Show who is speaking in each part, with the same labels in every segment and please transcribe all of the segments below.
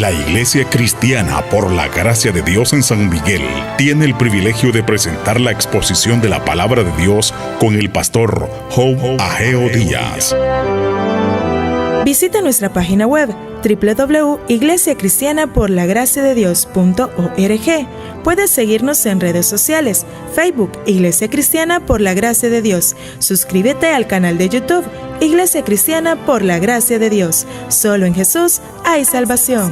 Speaker 1: La Iglesia Cristiana por la Gracia de Dios en San Miguel tiene el privilegio de presentar la exposición de la Palabra de Dios con el pastor Job Ageo Díaz.
Speaker 2: Visita nuestra página web www.iglesiacristianaporlagraciadedios.org. Puedes seguirnos en redes sociales, Facebook Iglesia Cristiana por la Gracia de Dios. Suscríbete al canal de YouTube Iglesia Cristiana por la Gracia de Dios. Solo en Jesús hay salvación.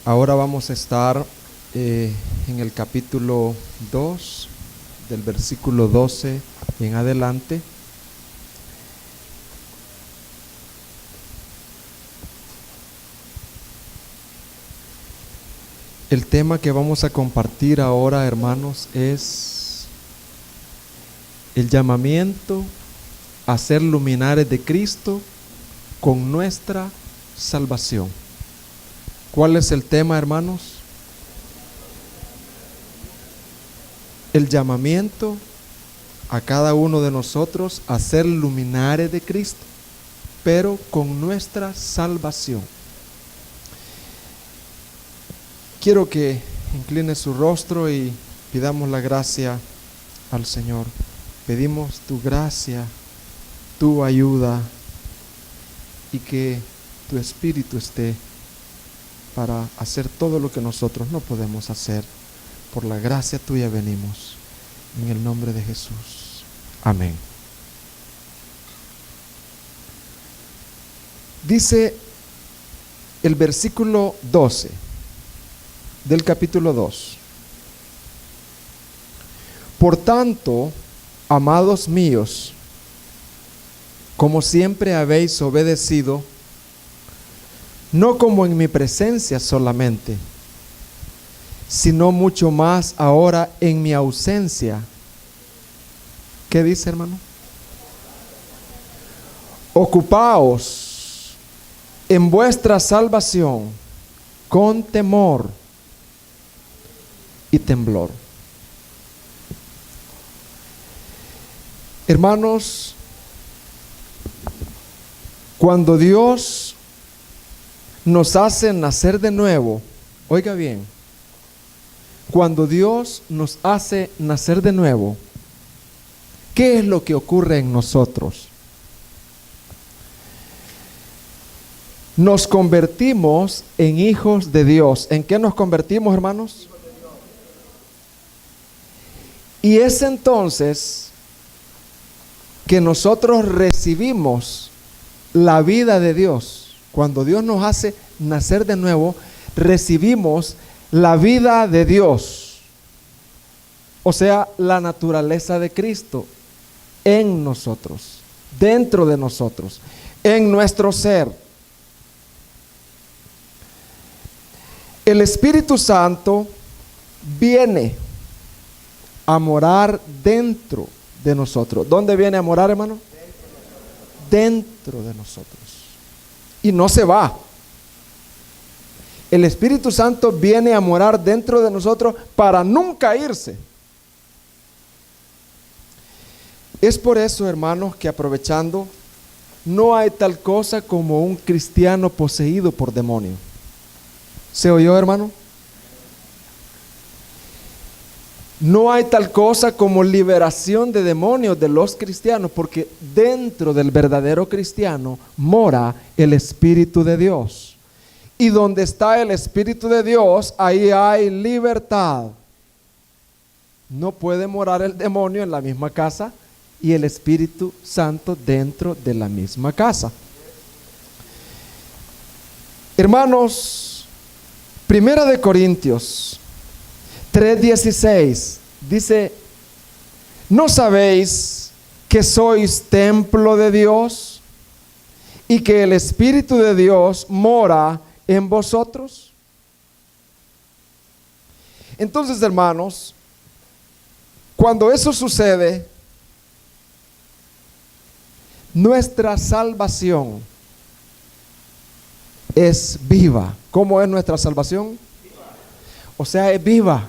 Speaker 3: Ahora vamos a estar en el capítulo 2, del versículo 12 en adelante. El tema que vamos a compartir ahora, hermanos, es el llamamiento a ser luminares de Cristo con nuestra salvación. ¿Cuál es el tema, hermanos? El llamamiento a cada uno de nosotros a ser luminares de Cristo, pero con nuestra salvación. Quiero que incline su rostro y pidamos la gracia al Señor. Pedimos tu gracia, tu ayuda y que tu Espíritu esté para hacer todo lo que nosotros no podemos hacer. Por la gracia tuya venimos, en el nombre de Jesús. Amén. Dice el versículo 12 del capítulo 2. Por tanto, amados míos, como siempre habéis obedecido, no como en mi presencia solamente, sino mucho más ahora en mi ausencia. ¿Qué dice, hermano? Ocupaos en vuestra salvación con temor y temblor. Hermanos, cuando Dios nos hace nacer de nuevo, oiga bien, cuando Dios nos hace nacer de nuevo, ¿qué es lo que ocurre en nosotros? Nos convertimos en hijos de Dios. ¿En qué nos convertimos, hermanos? Y es entonces que nosotros recibimos la vida de Dios. Cuando Dios nos hace nacer de nuevo, recibimos la vida de Dios, o sea, la naturaleza de Cristo en nosotros, dentro de nosotros, en nuestro ser. El Espíritu Santo viene a morar dentro de nosotros. ¿Dónde viene a morar, hermano? Dentro de nosotros. Y no se va. El Espíritu Santo viene a morar dentro de nosotros para nunca irse. Es por eso, hermanos, que aprovechando, no hay tal cosa como un cristiano poseído por demonio. ¿Se oyó, hermano? No hay tal cosa como liberación de demonios de los cristianos, porque dentro del verdadero cristiano mora el Espíritu de Dios. Y donde está el Espíritu de Dios, ahí hay libertad. No puede morar el demonio en la misma casa y el Espíritu Santo dentro de la misma casa. Hermanos, 1 Corintios 3:16 dice: ¿no sabéis que sois templo de Dios y que el Espíritu de Dios mora en vosotros? Entonces, hermanos, cuando eso sucede, nuestra salvación es viva. ¿Cómo es nuestra salvación? O sea, es viva.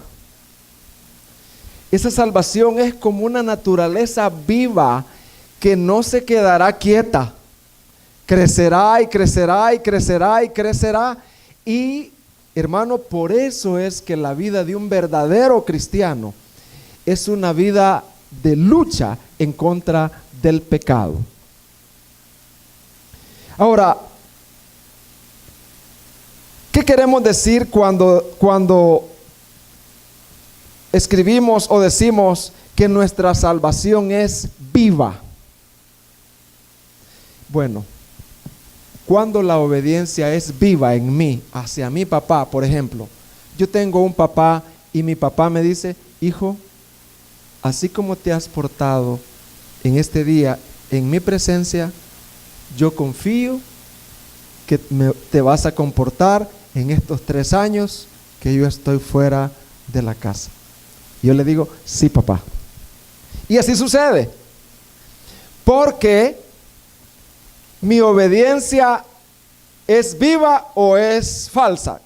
Speaker 3: Esa salvación es como una naturaleza viva que no se quedará quieta. Crecerá y crecerá y crecerá y crecerá. Y, hermano, por eso es que la vida de un verdadero cristiano es una vida de lucha en contra del pecado. Ahora, ¿qué queremos decir cuando escribimos o decimos que nuestra salvación es viva? Bueno, cuando la obediencia es viva en mí, hacia mi papá, por ejemplo, yo tengo un papá y mi papá me dice: hijo, así como te has portado en este día en mi presencia, yo confío que te vas a comportar en estos 3 años que yo estoy fuera de la casa. Yo le digo: sí, papá. Y así sucede, porque mi obediencia es viva o es falsa.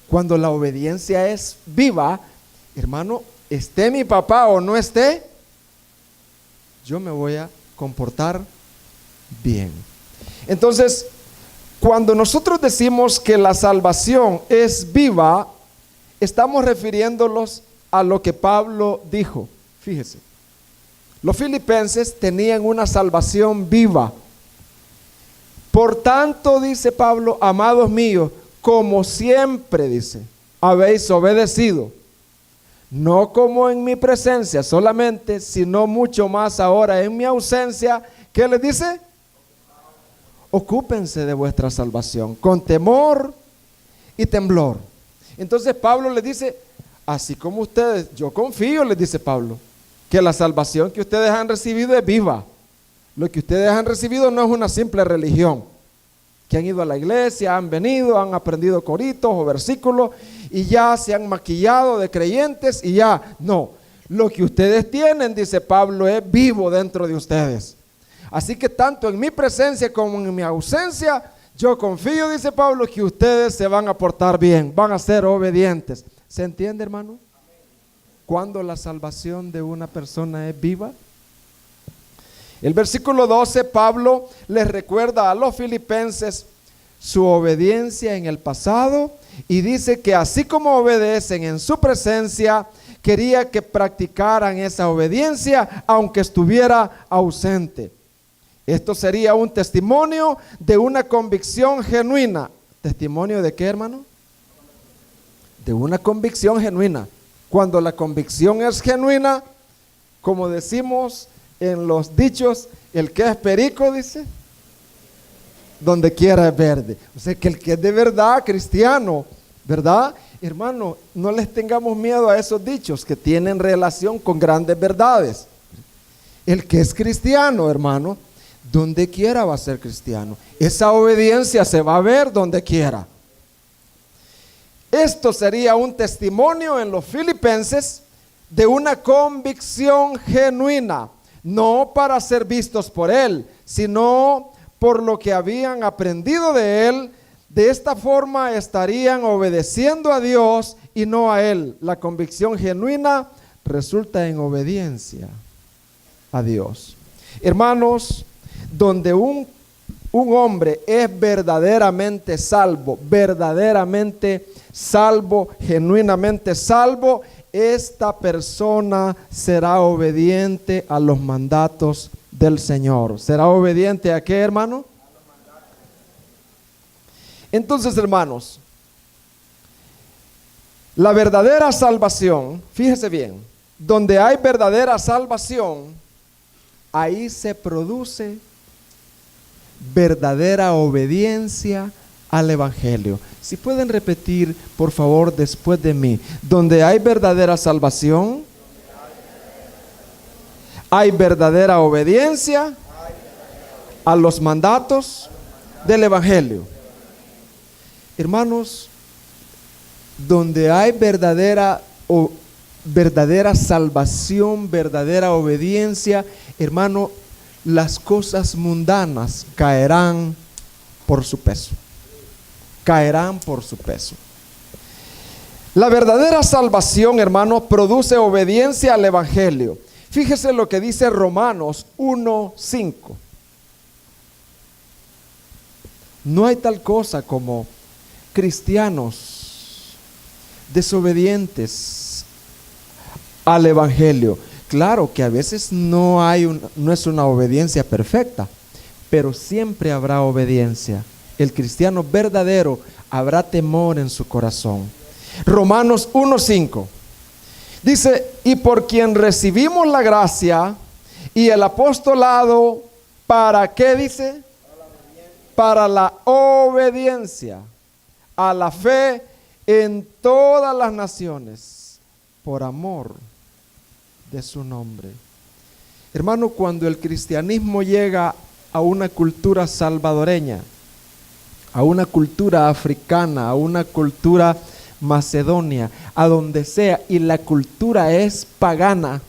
Speaker 3: Cuando la obediencia es viva, hermano, esté mi papá o no esté, yo me voy a comportar bien. Entonces, cuando nosotros decimos que la salvación es viva, estamos refiriéndonos a lo que Pablo dijo. Fíjese, los filipenses tenían una salvación viva. Por tanto, dice Pablo, amados míos, como siempre, dice, habéis obedecido, no como en mi presencia solamente, sino mucho más ahora en mi ausencia. ¿Qué les dice? Ocúpense de vuestra salvación con temor y temblor. Entonces Pablo les dice: así como ustedes, yo confío, les dice Pablo, que la salvación que ustedes han recibido es viva. Lo que ustedes han recibido no es una simple religión, que han ido a la iglesia, han venido, han aprendido coritos o versículos y ya se han maquillado de creyentes y ya. No, lo que ustedes tienen, dice Pablo, es vivo dentro de ustedes. Así que tanto en mi presencia como en mi ausencia, yo confío, dice Pablo, que ustedes se van a portar bien, van a ser obedientes. ¿Se entiende, hermano? Cuando la salvación de una persona es viva. El versículo 12, Pablo les recuerda a los filipenses su obediencia en el pasado y dice que así como obedecen en su presencia, quería que practicaran esa obediencia aunque estuviera ausente. Esto sería un testimonio de una convicción genuina. ¿Testimonio de qué, hermano? De una convicción genuina. Cuando la convicción es genuina, como decimos en los dichos, el que es perico, dice, donde quiera es verde. O sea que el que es de verdad cristiano, ¿verdad? Hermano, no les tengamos miedo a esos dichos que tienen relación con grandes verdades. El que es cristiano, hermano, donde quiera va a ser cristiano. Esa obediencia se va a ver donde quiera. Esto sería un testimonio en los filipenses de una convicción genuina, no para ser vistos por él, sino por lo que habían aprendido de él. De esta forma estarían obedeciendo a Dios y no a él. La convicción genuina resulta en obediencia a Dios. Hermanos, donde un hombre es verdaderamente salvo, genuinamente salvo, esta persona será obediente a los mandatos del Señor. ¿Será obediente a qué, hermano? Entonces, hermanos, la verdadera salvación, fíjese bien, donde hay verdadera salvación, ahí se produce verdadera obediencia al Evangelio. Si pueden repetir, por favor, después de mí. Donde hay verdadera salvación, hay verdadera obediencia a los mandatos del Evangelio. Hermanos, donde hay verdadera salvación, verdadera obediencia, hermano, las cosas mundanas caerán por su peso. Caerán por su peso. La verdadera salvación, hermano, produce obediencia al Evangelio. Fíjese lo que dice Romanos 1:5. No hay tal cosa como cristianos desobedientes al Evangelio. Claro que a veces no es una obediencia perfecta, pero siempre habrá obediencia. El cristiano verdadero habrá temor en su corazón. Romanos 1:5 dice: y por quien recibimos la gracia y el apostolado, ¿para qué dice? Para la obediencia a la fe en todas las naciones, por amor de su nombre. Hermano, cuando el cristianismo llega a una cultura salvadoreña, a una cultura africana, a una cultura macedonia, a donde sea, y la cultura es pagana,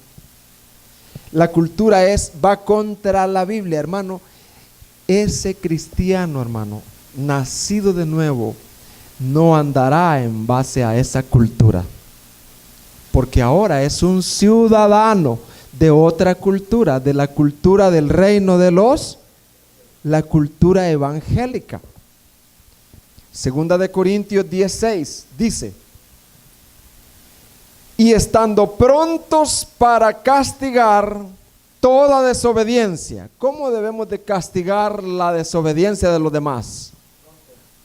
Speaker 3: la cultura va contra la Biblia, hermano, ese cristiano, hermano, nacido de nuevo, no andará en base a esa cultura, porque ahora es un ciudadano de otra cultura, de la cultura del reino de la cultura evangélica. Segunda de Corintios 10:6 dice: y estando prontos para castigar toda desobediencia. ¿Cómo debemos de castigar la desobediencia de los demás?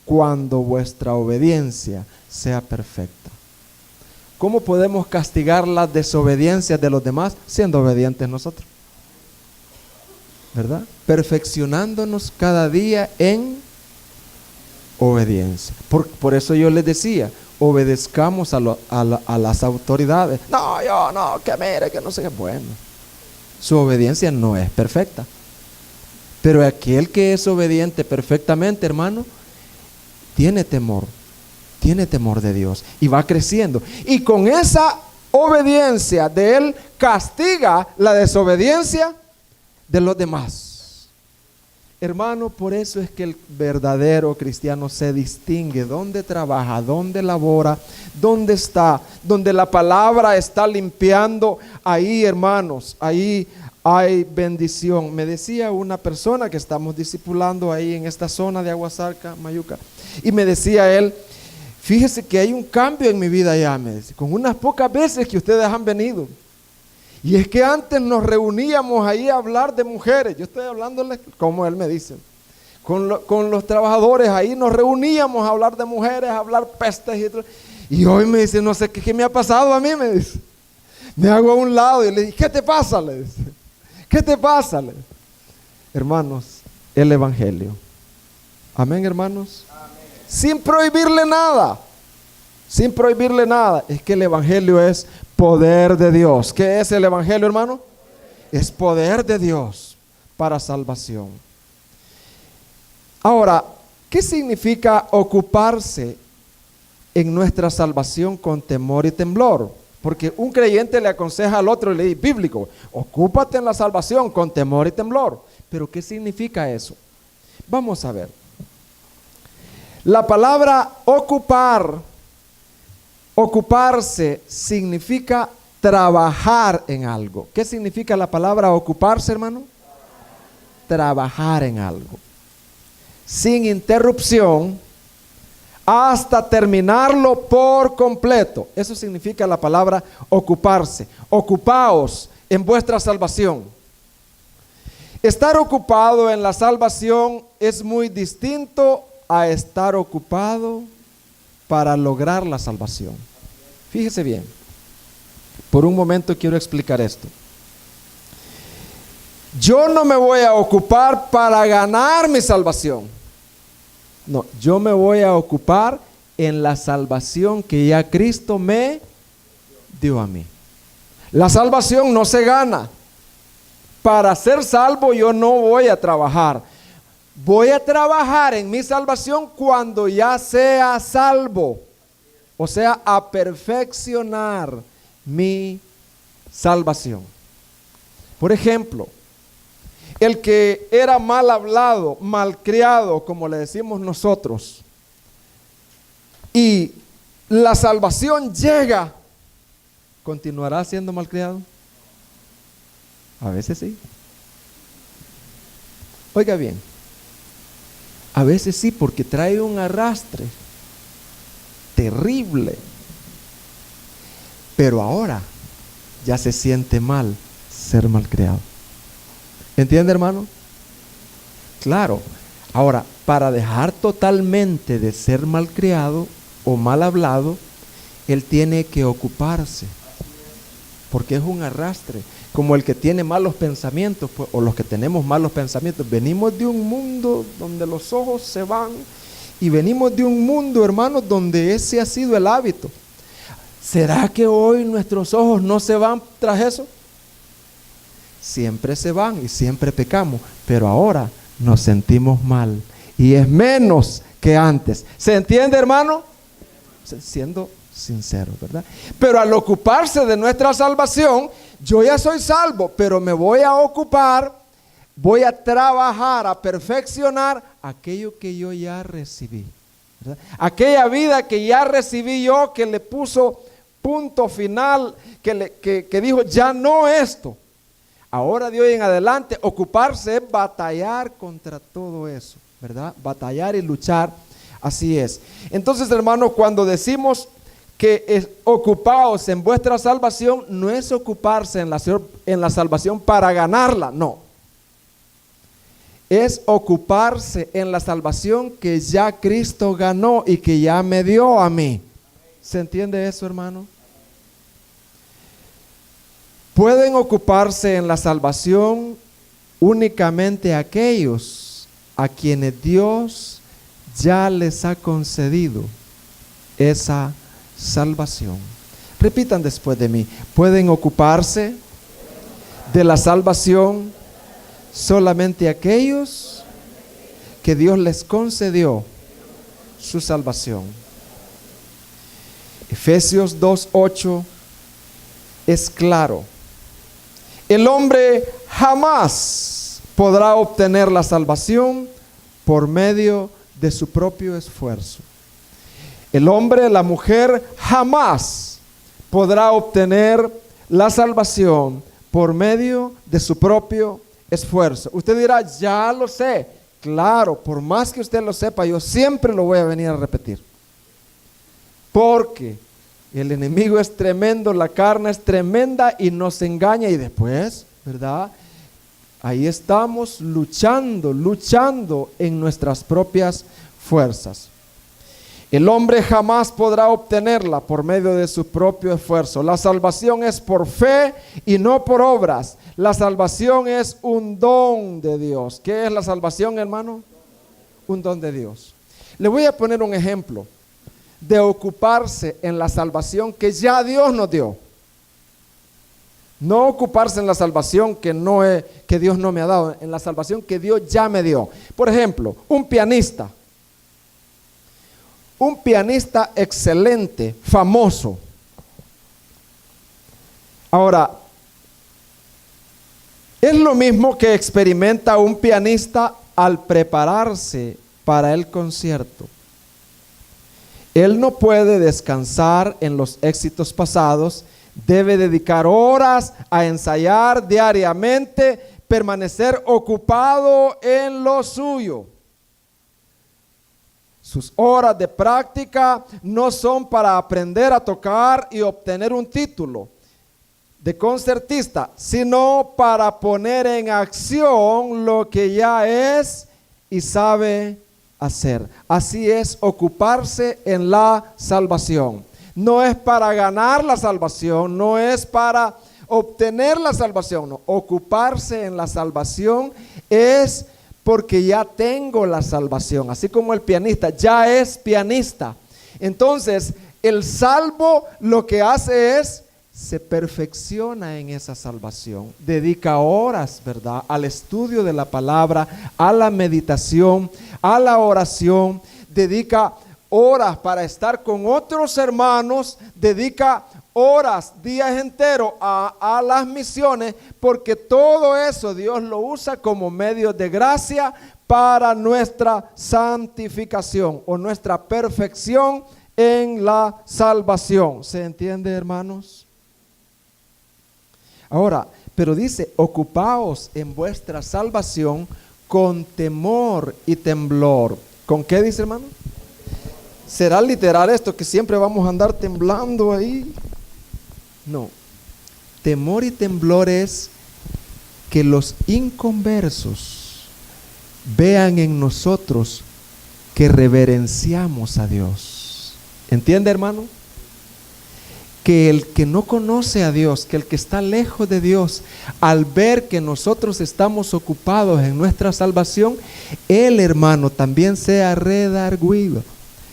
Speaker 3: Cuando vuestra obediencia sea perfecta. ¿Cómo podemos castigar las desobediencias de los demás? Siendo obedientes nosotros, ¿verdad? Perfeccionándonos cada día en obediencia. Por eso yo les decía, obedezcamos a las autoridades. No, yo no, que mire, que no sé qué. Bueno, su obediencia no es perfecta, pero aquel que es obediente perfectamente, hermano, tiene temor de Dios y va creciendo, y con esa obediencia de él castiga la desobediencia de los demás. Hermano, por eso es que el verdadero cristiano se distingue dónde trabaja, dónde labora, dónde está, donde la palabra está limpiando. Ahí, hermanos, ahí hay bendición. Me decía una persona que estamos discipulando ahí en esta zona de Aguasarca, Mayuca, y me decía él: fíjese que hay un cambio en mi vida ya, me dice, con unas pocas veces que ustedes han venido. Y es que antes nos reuníamos ahí a hablar de mujeres. Yo estoy hablándoles como él me dice. Con los trabajadores ahí nos reuníamos a hablar de mujeres, a hablar pestes y todo. Y hoy me dice: no sé qué me ha pasado a mí, me dice. Me hago a un lado y le digo: ¿qué te pasa? Le dice. ¿Qué te pasa? Le dice. Hermanos, el Evangelio. Amén, hermanos. Amén. Sin prohibirle nada. Sin prohibirle nada. Es que el Evangelio es poder de Dios. ¿Qué es el Evangelio, hermano? Es poder de Dios para salvación. Ahora, ¿qué significa ocuparse en nuestra salvación con temor y temblor? Porque un creyente le aconseja al otro, y le dice, bíblico, ocúpate en la salvación con temor y temblor. Pero ¿qué significa eso? Vamos a ver. La palabra ocuparse significa trabajar en algo. ¿Qué significa la palabra ocuparse, hermano? Trabajar en algo. Sin interrupción hasta terminarlo por completo. Eso significa la palabra ocuparse. Ocupaos en vuestra salvación. Estar ocupado en la salvación es muy distinto a estar ocupado para lograr la salvación. Fíjese bien, por un momento quiero explicar esto. Yo no me voy a ocupar para ganar mi salvación. No, yo me voy a ocupar en la salvación que ya Cristo me dio a mí. La salvación no se gana. Para ser salvo yo no voy a trabajar. Voy a trabajar en mi salvación cuando ya sea salvo. O sea, a perfeccionar mi salvación. Por ejemplo, el que era mal hablado, malcriado, como le decimos nosotros, y la salvación llega, ¿continuará siendo malcriado? A veces sí. Oiga bien, a veces sí, porque trae un arrastre terrible. Pero ahora ya se siente mal ser malcriado. ¿Entiende, hermano? Claro. Ahora, para dejar totalmente de ser malcriado o mal hablado, él tiene que ocuparse. Porque es un arrastre. Como el que tiene malos pensamientos, pues, o los que tenemos malos pensamientos. Venimos de un mundo donde los ojos se van. Y venimos de un mundo, hermanos, donde ese ha sido el hábito. ¿Será que hoy nuestros ojos no se van tras eso? Siempre se van y siempre pecamos. Pero ahora nos sentimos mal. Y es menos que antes. ¿Se entiende, hermano? Siendo sincero, ¿verdad? Pero al ocuparse de nuestra salvación, yo ya soy salvo, pero me voy a ocupar, voy a trabajar, a perfeccionar aquello que yo ya recibí, ¿verdad? Aquella vida que ya recibí yo, que le puso punto final, que dijo, ya no esto. Ahora de hoy en adelante, ocuparse es batallar contra todo eso, ¿verdad? Batallar y luchar, así es. Entonces, hermanos, cuando decimos que ocupaos en vuestra salvación, no es ocuparse en la salvación para ganarla, no. Es ocuparse en la salvación que ya Cristo ganó y que ya me dio a mí. ¿Se entiende eso, hermano? Pueden ocuparse en la salvación únicamente aquellos a quienes Dios ya les ha concedido esa salvación. Repitan después de mí. Pueden ocuparse de la salvación solamente aquellos que Dios les concedió su salvación. Efesios 2:8 es claro. El hombre jamás podrá obtener la salvación por medio de su propio esfuerzo. El hombre, la mujer, jamás podrá obtener la salvación por medio de su propio esfuerzo. Usted dirá, ya lo sé. Claro, por más que usted lo sepa, yo siempre lo voy a venir a repetir. Porque el enemigo es tremendo, la carne es tremenda y nos engaña. Y después, ¿verdad? Ahí estamos luchando en nuestras propias fuerzas. El hombre jamás podrá obtenerla por medio de su propio esfuerzo. La salvación es por fe y no por obras. La salvación es un don de Dios. ¿Qué es la salvación, hermano? Un don de Dios. Le voy a poner un ejemplo de ocuparse en la salvación que ya Dios nos dio. No ocuparse en la salvación que Dios no me ha dado, en la salvación que Dios ya me dio. Por ejemplo, un pianista excelente, famoso. Ahora, es lo mismo que experimenta un pianista al prepararse para el concierto. Él no puede descansar en los éxitos pasados, debe dedicar horas a ensayar diariamente, permanecer ocupado en lo suyo. Sus horas de práctica no son para aprender a tocar y obtener un título de concertista, sino para poner en acción lo que ya es y sabe hacer. Así es ocuparse en la salvación. No es para ganar la salvación, no es para obtener la salvación, no. Ocuparse en la salvación es porque ya tengo la salvación, así como el pianista ya es pianista. Entonces, el salvo lo que hace es, se perfecciona en esa salvación, dedica horas, ¿verdad?, al estudio de la palabra, a la meditación, a la oración, dedica horas para estar con otros hermanos, dedica horas, días enteros a las misiones, porque todo eso Dios lo usa como medio de gracia para nuestra santificación o nuestra perfección en la salvación. ¿Se entiende, hermanos? Ahora, Pero dice, ocupaos en vuestra salvación con temor y temblor. ¿Con qué dice, hermano? ¿Será literal esto que siempre vamos a andar temblando ahí? No. Temor y temblor es que los inconversos vean en nosotros que reverenciamos a Dios. ¿Entiende, hermano? Que el que no conoce a Dios, que el que está lejos de Dios, al ver que nosotros estamos ocupados en nuestra salvación, él, hermano, también sea redarguido.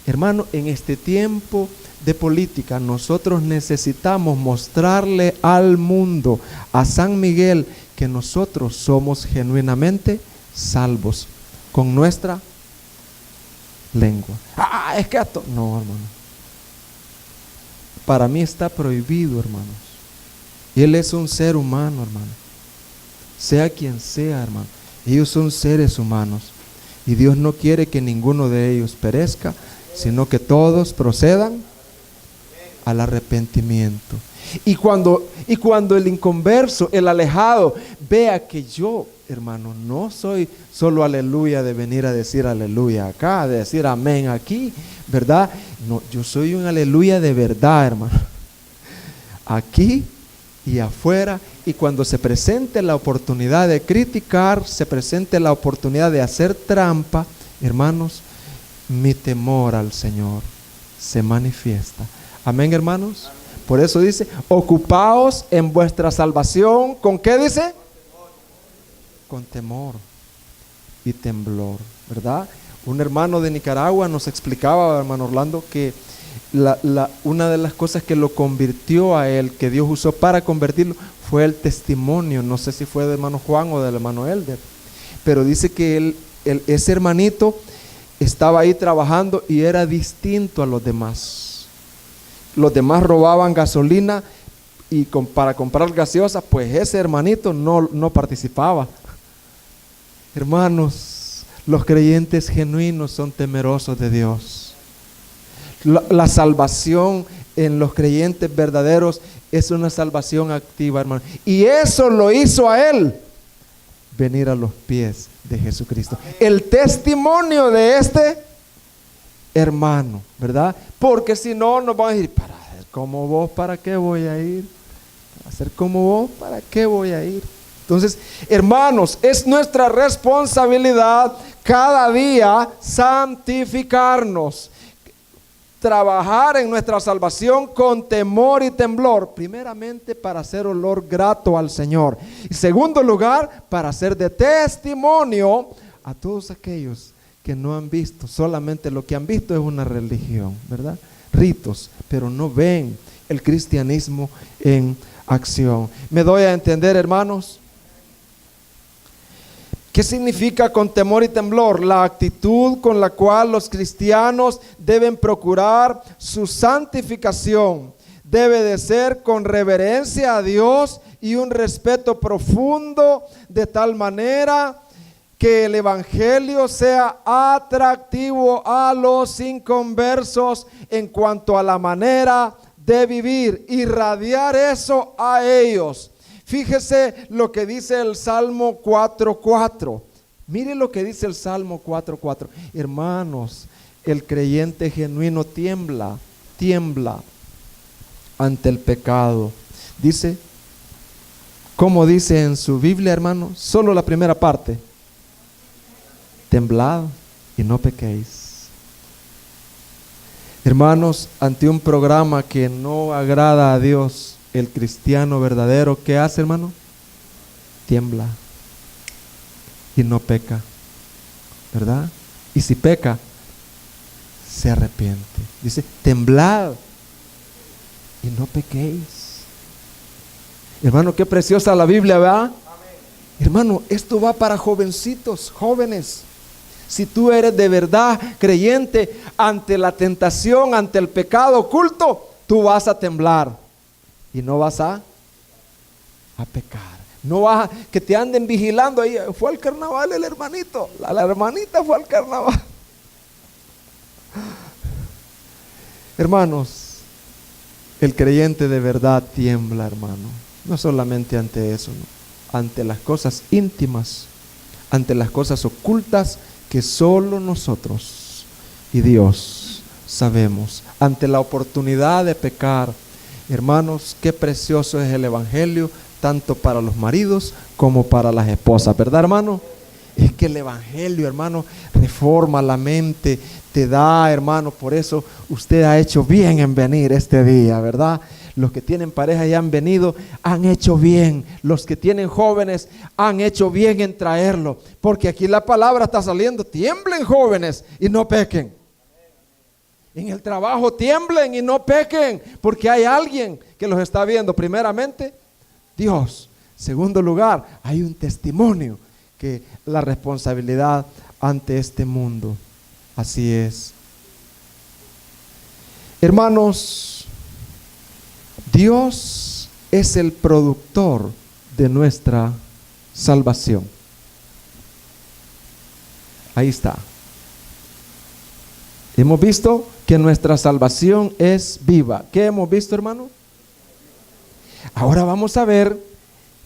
Speaker 3: Hermano, en este tiempo de política, nosotros necesitamos mostrarle al mundo, a San Miguel, que nosotros somos genuinamente salvos con nuestra lengua. Es que esto... No, hermano. Para mí está prohibido, hermanos. Y él es un ser humano, hermano. Sea quien sea, hermano. Ellos son seres humanos. Y Dios no quiere que ninguno de ellos perezca, sino que todos procedan al arrepentimiento. Y cuando el inconverso, el alejado, vea que yo, hermano, no soy solo aleluya de venir a decir aleluya acá, de decir amén aquí, ¿verdad? No, yo soy un aleluya de verdad, hermano. Aquí y afuera. Y cuando se presente la oportunidad de criticar, se presente la oportunidad de hacer trampa, hermanos, mi temor al Señor se manifiesta. Amén, hermanos. Por eso dice, ocupaos en vuestra salvación. ¿Con qué dice? Con temor y temblor, ¿verdad? Un hermano de Nicaragua nos explicaba, hermano Orlando, que una de las cosas que lo convirtió a él, que Dios usó para convertirlo, fue el testimonio. No sé si fue del hermano Juan o del hermano Elder, pero dice que ese hermanito estaba ahí trabajando y era distinto a los demás. Los demás robaban gasolina y para comprar gaseosa, pues ese hermanito no participaba. Hermanos, los creyentes genuinos son temerosos de Dios. La salvación en los creyentes verdaderos es una salvación activa, hermano. Y eso lo hizo a él venir a los pies de Jesucristo. El testimonio de este hermano, ¿verdad? Porque si no, nos van a decir, para ser como vos, ¿para qué voy a ir? Para ser como vos, ¿para qué voy a ir? Entonces, hermanos, es nuestra responsabilidad cada día santificarnos, trabajar en nuestra salvación con temor y temblor, primeramente para hacer olor grato al Señor, y segundo lugar, para hacer de testimonio a todos aquellos que no han visto, solamente lo que han visto es una religión, ¿verdad? Ritos, pero no ven el cristianismo en acción. ¿Me doy a entender, hermanos? ¿Qué significa con temor y temblor? La actitud con la cual los cristianos deben procurar su santificación debe de ser con reverencia a Dios y un respeto profundo, de tal manera que el evangelio sea atractivo a los inconversos en cuanto a la manera de vivir, irradiar eso a ellos. Fíjese lo que dice el Salmo 4:4. Mire lo que dice el Salmo 4:4. Hermanos, el creyente genuino tiembla ante el pecado. Dice, ¿cómo dice en su Biblia, hermano? Solo la primera parte. Temblad y no pequéis. Hermanos, ante un programa que no agrada a Dios, el cristiano verdadero, ¿qué hace, hermano? Tiembla y no peca, ¿verdad? Y si peca, se arrepiente. Dice, temblad y no pequéis. Hermano, qué preciosa la Biblia, ¿verdad? Amén. Hermano, esto va para jovencitos, jóvenes. Si tú eres de verdad creyente, ante la tentación, ante el pecado oculto, tú vas a temblar y no vas a pecar. No vas a que te anden vigilando ahí. Fue al carnaval el hermanito, la hermanita fue al carnaval. Hermanos, el creyente de verdad tiembla, hermano. No solamente ante eso, ¿no? Ante las cosas íntimas, ante las cosas ocultas que solo nosotros y Dios sabemos, ante la oportunidad de pecar. Hermanos, qué precioso es el Evangelio, tanto para los maridos como para las esposas, ¿verdad, hermano? Es que el Evangelio, hermano, reforma la mente, te da, hermano, por eso usted ha hecho bien en venir este día, ¿verdad? Los que tienen pareja y han venido, han hecho bien. Los que tienen jóvenes, han hecho bien en traerlo, porque aquí la palabra está saliendo: tiemblen, jóvenes, y no pequen. En el trabajo tiemblen y no pequen, porque hay alguien que los está viendo. Primeramente, Dios. Segundo lugar, hay un testimonio, que la responsabilidad ante este mundo. Así es. Hermanos, Dios es el productor de nuestra salvación. Ahí está. Hemos visto que nuestra salvación es viva. ¿Qué hemos visto, hermano? Ahora vamos a ver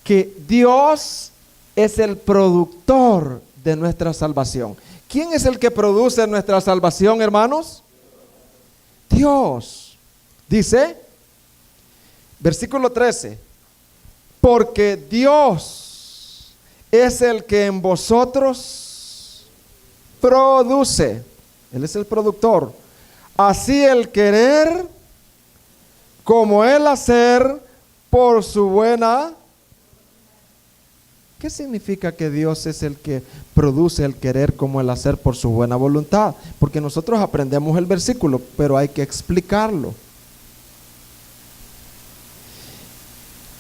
Speaker 3: que Dios es el productor de nuestra salvación. ¿Quién es el que produce nuestra salvación, hermanos? Dios. Dice, versículo 13, porque Dios es el que en vosotros produce. Él es el productor. Así el querer como el hacer por su buena. ¿Qué significa que Dios es el que produce el querer como el hacer por su buena voluntad? Porque nosotros aprendemos el versículo, pero hay que explicarlo.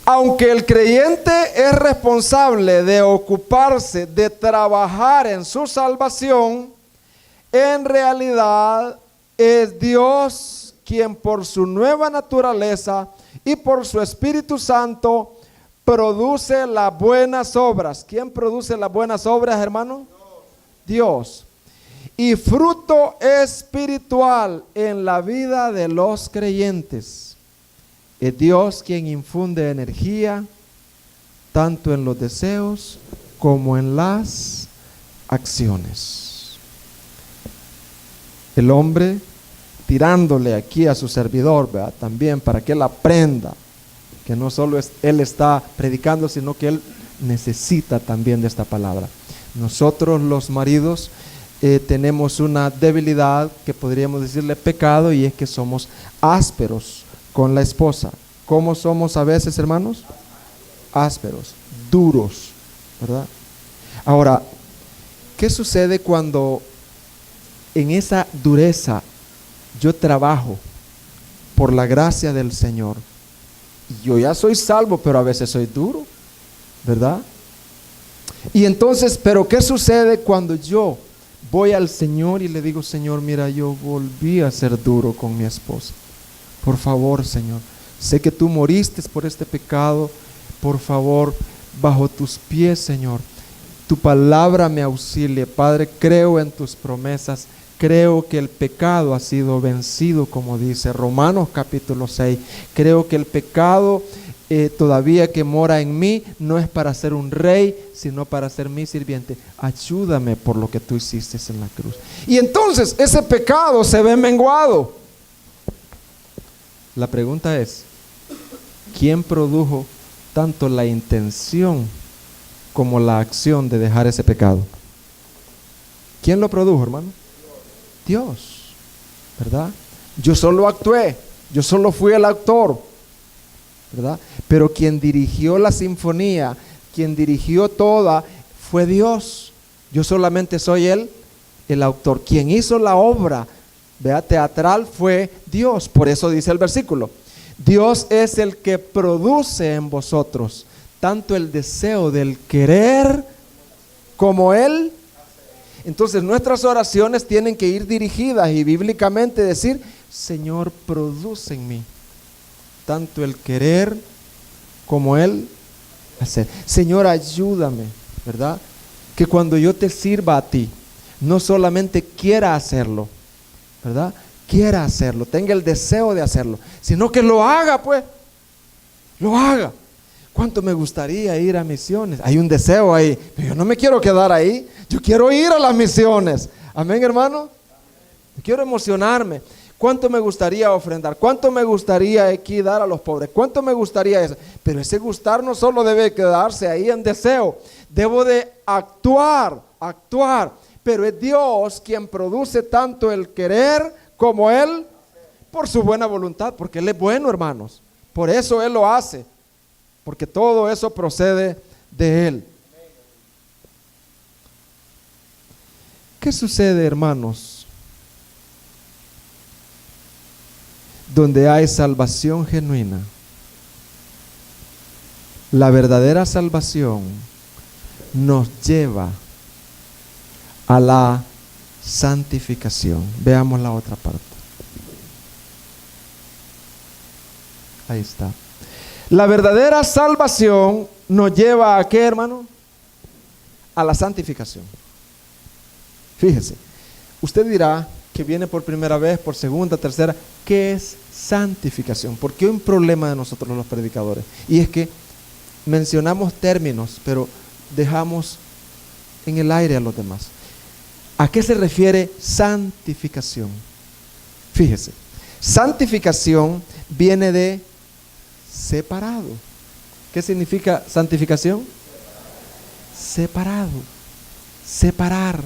Speaker 3: Aunque el creyente es responsable de ocuparse, de trabajar en su salvación, en realidad es Dios quien por su nueva naturaleza y por su Espíritu Santo produce las buenas obras. ¿Quién produce las buenas obras, hermano? Dios. Y fruto espiritual en la vida de los creyentes. Es Dios quien infunde energía, tanto en los deseos como en las acciones. El hombre tirándole aquí a su servidor, ¿verdad? También para que él aprenda que no solo él está predicando, sino que él necesita también de esta palabra. Nosotros los maridos tenemos una debilidad que podríamos decirle pecado, y es que somos ásperos con la esposa. ¿Cómo somos a veces, hermanos? Ásperos, duros, ¿verdad? Ahora, ¿qué sucede cuando en esa dureza yo trabajo por la gracia del Señor? Yo ya soy salvo, pero a veces soy duro, ¿verdad? Y entonces, ¿pero qué sucede cuando yo voy al Señor y le digo: Señor, mira, yo volví a ser duro con mi esposa? Por favor, Señor, sé que tú moriste por este pecado. Por favor, bajo tus pies, Señor, tu palabra me auxilie. Padre, creo en tus promesas. Creo que el pecado ha sido vencido, como dice Romanos capítulo 6. Creo que el pecado todavía que mora en mí no es para ser un rey, sino para ser mi sirviente. Ayúdame por lo que tú hiciste en la cruz. Y entonces ese pecado se ve menguado. La pregunta es: ¿quién produjo tanto la intención como la acción de dejar ese pecado? ¿Quién lo produjo, hermano? Dios, ¿verdad? Yo solo actué, yo solo fui el autor, ¿verdad? Pero quien dirigió la sinfonía, quien dirigió toda, fue Dios. Yo solamente soy el autor. Quien hizo la obra, ¿verdad?, teatral fue Dios. Por eso dice el versículo: Dios es el que produce en vosotros tanto el deseo del querer como el. Entonces nuestras oraciones tienen que ir dirigidas y bíblicamente decir: Señor, produce en mí tanto el querer como el hacer. Señor, ayúdame, ¿verdad? Que cuando yo te sirva a ti, no solamente quiera hacerlo, ¿verdad? Quiera hacerlo, tenga el deseo de hacerlo, sino que lo haga, pues, lo haga. ¿Cuánto me gustaría ir a misiones? Hay un deseo ahí, pero yo no me quiero quedar ahí. Yo quiero ir a las misiones. Amén, hermano. Yo quiero emocionarme. ¿Cuánto me gustaría ofrendar? ¿Cuánto me gustaría aquí dar a los pobres? ¿Cuánto me gustaría eso? Pero ese gustar no solo debe quedarse ahí en deseo. Debo de actuar. Pero es Dios quien produce tanto el querer como Él por su buena voluntad. Porque Él es bueno, hermanos. Por eso Él lo hace. Porque todo eso procede de Él. ¿Qué sucede, hermanos? Donde hay salvación genuina. La verdadera salvación nos lleva a la santificación. Veamos la otra parte. Ahí está. La verdadera salvación nos lleva a ¿qué, hermano? A la santificación. Fíjese, usted dirá que viene por primera vez, por segunda, tercera. ¿Qué es santificación? Porque hay un problema de nosotros los predicadores, y es que mencionamos términos, pero dejamos en el aire a los demás. ¿A qué se refiere santificación? Fíjese, santificación viene de separado. ¿Qué significa santificación? Separado, separar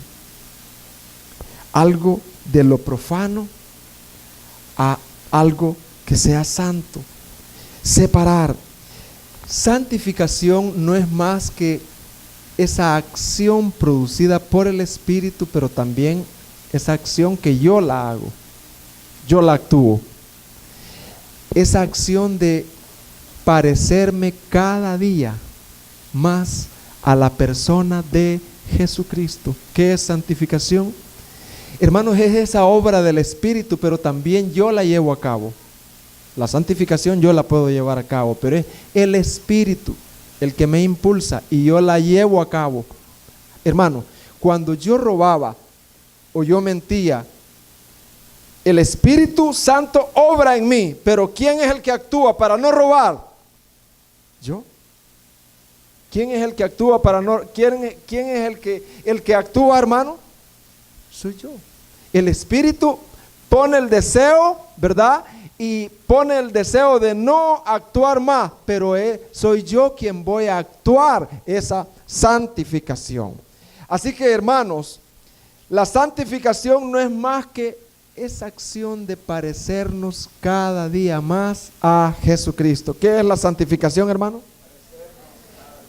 Speaker 3: algo de lo profano a algo que sea santo. Separar. Santificación no es más que esa acción producida por el Espíritu, pero también esa acción que yo la hago, yo la actúo. Esa acción de parecerme cada día más a la persona de Jesucristo. ¿Qué es santificación? Hermanos, es esa obra del Espíritu, pero también yo la llevo a cabo. La santificación yo la puedo llevar a cabo, pero es el Espíritu el que me impulsa y yo la llevo a cabo. Hermano, cuando yo robaba o yo mentía, el Espíritu Santo obra en mí, pero ¿quién es el que actúa para no robar? Yo. ¿Quién es el que actúa para no? ¿Quién es el que actúa, hermano? Soy yo. El Espíritu pone el deseo, ¿verdad? Y pone el deseo de no actuar más, pero soy yo quien voy a actuar esa santificación. Así que, hermanos, la santificación no es más que esa acción de parecernos cada día más a Jesucristo. ¿Qué es la santificación, hermano?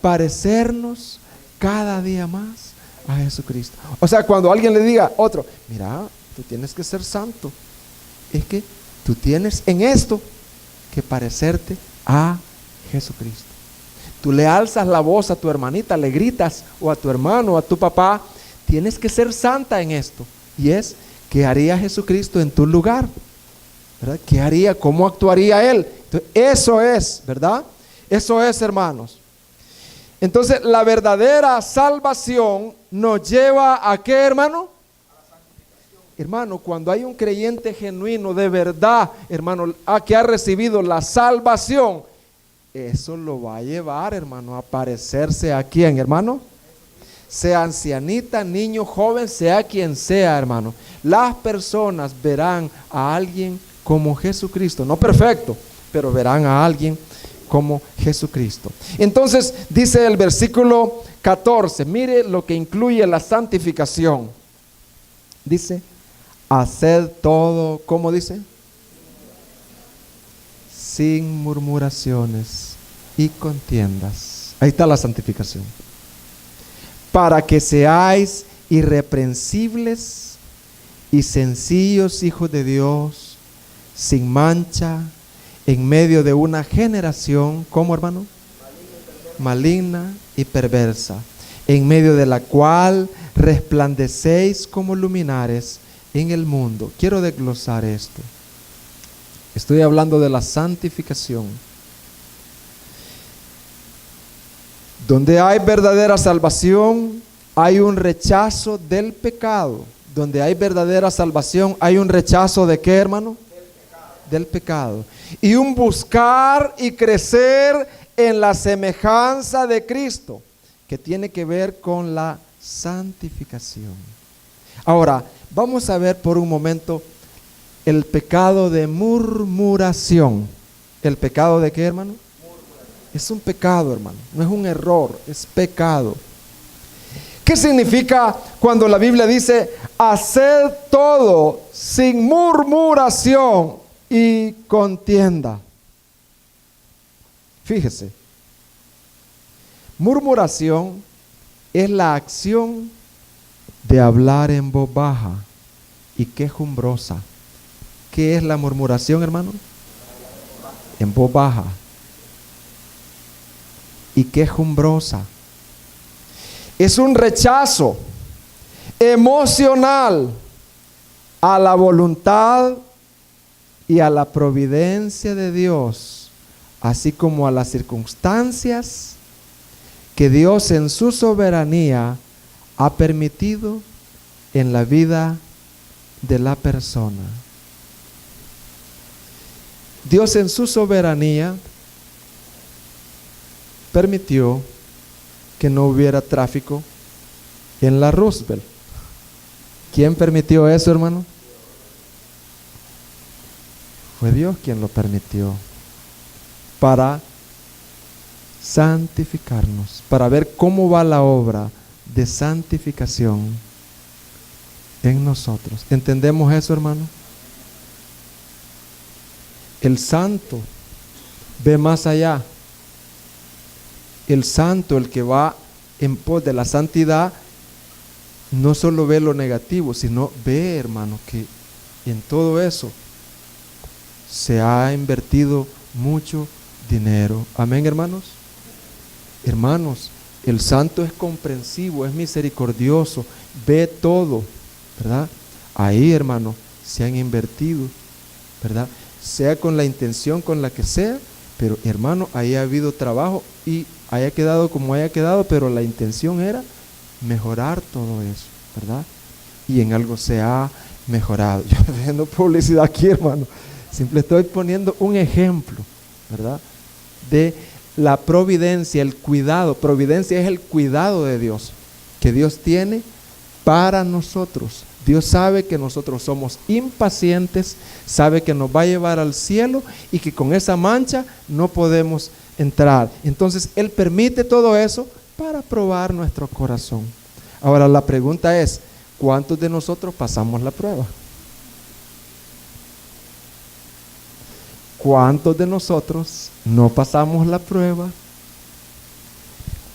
Speaker 3: Parecernos cada día más a Jesucristo. O sea, cuando alguien le diga a otro, mira, tú tienes que ser santo, es que tú tienes en esto que parecerte a Jesucristo. Tú le alzas la voz a tu hermanita, le gritas, o a tu hermano, o a tu papá, tienes que ser santa en esto. Y es, ¿qué haría Jesucristo en tu lugar? ¿Verdad? ¿Qué haría? ¿Cómo actuaría Él? Entonces, eso es, ¿verdad? Eso es, hermanos. Entonces, la verdadera salvación nos lleva a ¿qué, hermano? Hermano, cuando hay un creyente genuino de verdad, hermano, que ha recibido la salvación, eso lo va a llevar, hermano, a parecerse a quién, hermano. Sea ancianita, niño, joven, sea quien sea, hermano. Las personas verán a alguien como Jesucristo, no perfecto, pero verán a alguien como Jesucristo. Entonces dice el versículo 14, mire lo que incluye la santificación. Dice, haced todo, ¿cómo dice? Sin murmuraciones y contiendas. Ahí está la santificación. Para que seáis irreprensibles y sencillos hijos de Dios, sin mancha, en medio de una generación, ¿cómo, hermano? Maligna y perversa, en medio de la cual resplandecéis como luminares en el mundo. Quiero desglosar esto. Estoy hablando de la santificación. Donde hay verdadera salvación, hay un rechazo del pecado. Donde hay verdadera salvación, hay un rechazo de ¿qué, hermano? Del pecado. Y un buscar y crecer en la semejanza de Cristo, que tiene que ver con la santificación. Ahora, vamos a ver por un momento el pecado de murmuración. ¿El pecado de qué, hermano? Es un pecado, hermano, no es un error, es pecado. ¿Qué significa cuando la Biblia dice, haced todo sin murmuración y contienda? Fíjese, murmuración es la acción de hablar en voz baja y quejumbrosa. ¿Qué es la murmuración, hermano? En voz baja y quejumbrosa. Es un rechazo emocional a la voluntad y a la providencia de Dios, así como a las circunstancias que Dios en su soberanía ha permitido en la vida de la persona. Dios en su soberanía permitió que no hubiera tráfico en la Roosevelt. ¿Quién permitió eso, hermano? Fue Dios quien lo permitió para santificarnos, para ver cómo va la obra de santificación en nosotros. ¿Entendemos eso, hermano? El santo ve más allá. El santo, el que va en pos de la santidad, no solo ve lo negativo, sino ve, hermano, que en todo eso se ha invertido mucho dinero. Amén, hermanos. Hermanos, el santo es comprensivo, es misericordioso, ve todo, ¿verdad? Ahí, hermano, se han invertido, ¿verdad? Sea con la intención con la que sea, pero hermano, ahí ha habido trabajo y haya quedado como haya quedado, pero la intención era mejorar todo eso, ¿verdad? Y en algo se ha mejorado. Yo no estoy haciendo publicidad aquí, hermano, simple estoy poniendo un ejemplo, ¿verdad? De la providencia, el cuidado. Providencia es el cuidado de Dios, que Dios tiene para nosotros. Dios sabe que nosotros somos impacientes, sabe que nos va a llevar al cielo y que con esa mancha no podemos entrar. Entonces Él permite todo eso para probar nuestro corazón. Ahora la pregunta es, ¿cuántos de nosotros pasamos la prueba? ¿Cuántos de nosotros no pasamos la prueba?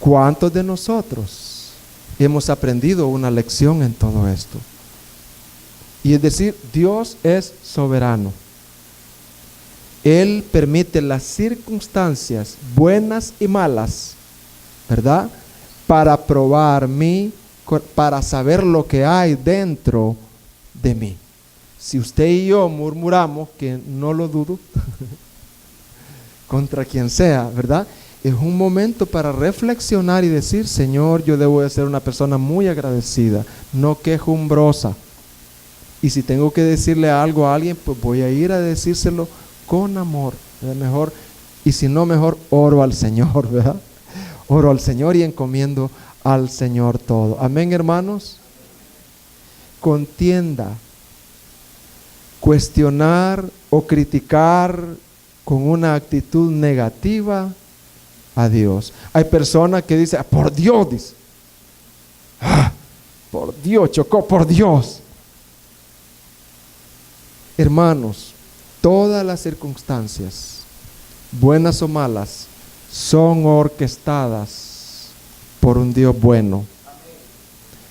Speaker 3: ¿Cuántos de nosotros hemos aprendido una lección en todo esto? Y es decir, Dios es soberano. Él permite las circunstancias buenas y malas, ¿verdad? Para probar para saber lo que hay dentro de mí. Si usted y yo murmuramos, que no lo dudo, contra quien sea, ¿verdad? Es un momento para reflexionar y decir, Señor, yo debo de ser una persona muy agradecida, no quejumbrosa. Y si tengo que decirle algo a alguien, pues voy a ir a decírselo con amor, ¿verdad? Mejor, y si no, mejor oro al Señor, ¿verdad? Oro al Señor y encomiendo al Señor todo. Amén, hermanos. Contienda, cuestionar o criticar con una actitud negativa a Dios. Hay personas que dicen, por Dios, dice. Por Dios, chocó, por Dios. Hermanos, todas las circunstancias, buenas o malas, son orquestadas por un Dios bueno.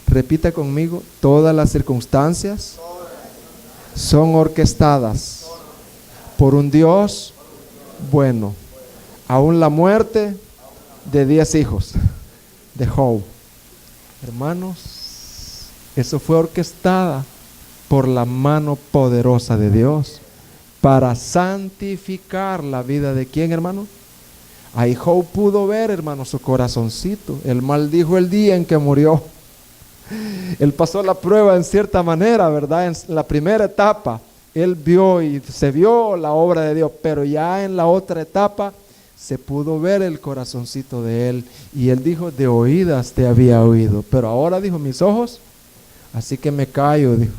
Speaker 3: Repita conmigo, todas las circunstancias son orquestadas por un Dios bueno. Aún la muerte de 10 hijos de Job. Hermanos, eso fue orquestada por la mano poderosa de Dios para santificar la vida de ¿quién, hermano? Ahí Job pudo ver, hermano, su corazoncito. Él maldijo el día en que murió. Él pasó la prueba en cierta manera, ¿verdad? En la primera etapa, él vio y se vio la obra de Dios, pero ya en la otra etapa se pudo ver el corazoncito de él. Y él dijo, de oídas te había oído, pero ahora dijo, mis ojos, así que me callo, dijo,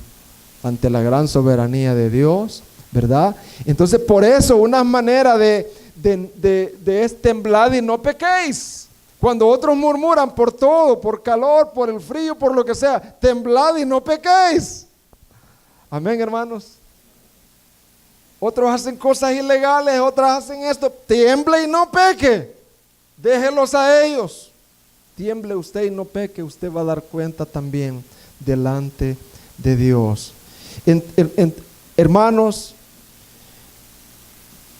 Speaker 3: ante la gran soberanía de Dios, ¿verdad? Entonces por eso una manera de es temblad y no pequéis. Cuando otros murmuran por todo, por calor, por el frío, por lo que sea, temblad y no pequéis. Amén, hermanos. Otros hacen cosas ilegales, otras hacen esto. Tiemble y no peque. Déjelos a ellos. Tiemble usted y no peque. Usted va a dar cuenta también delante de Dios. Hermanos,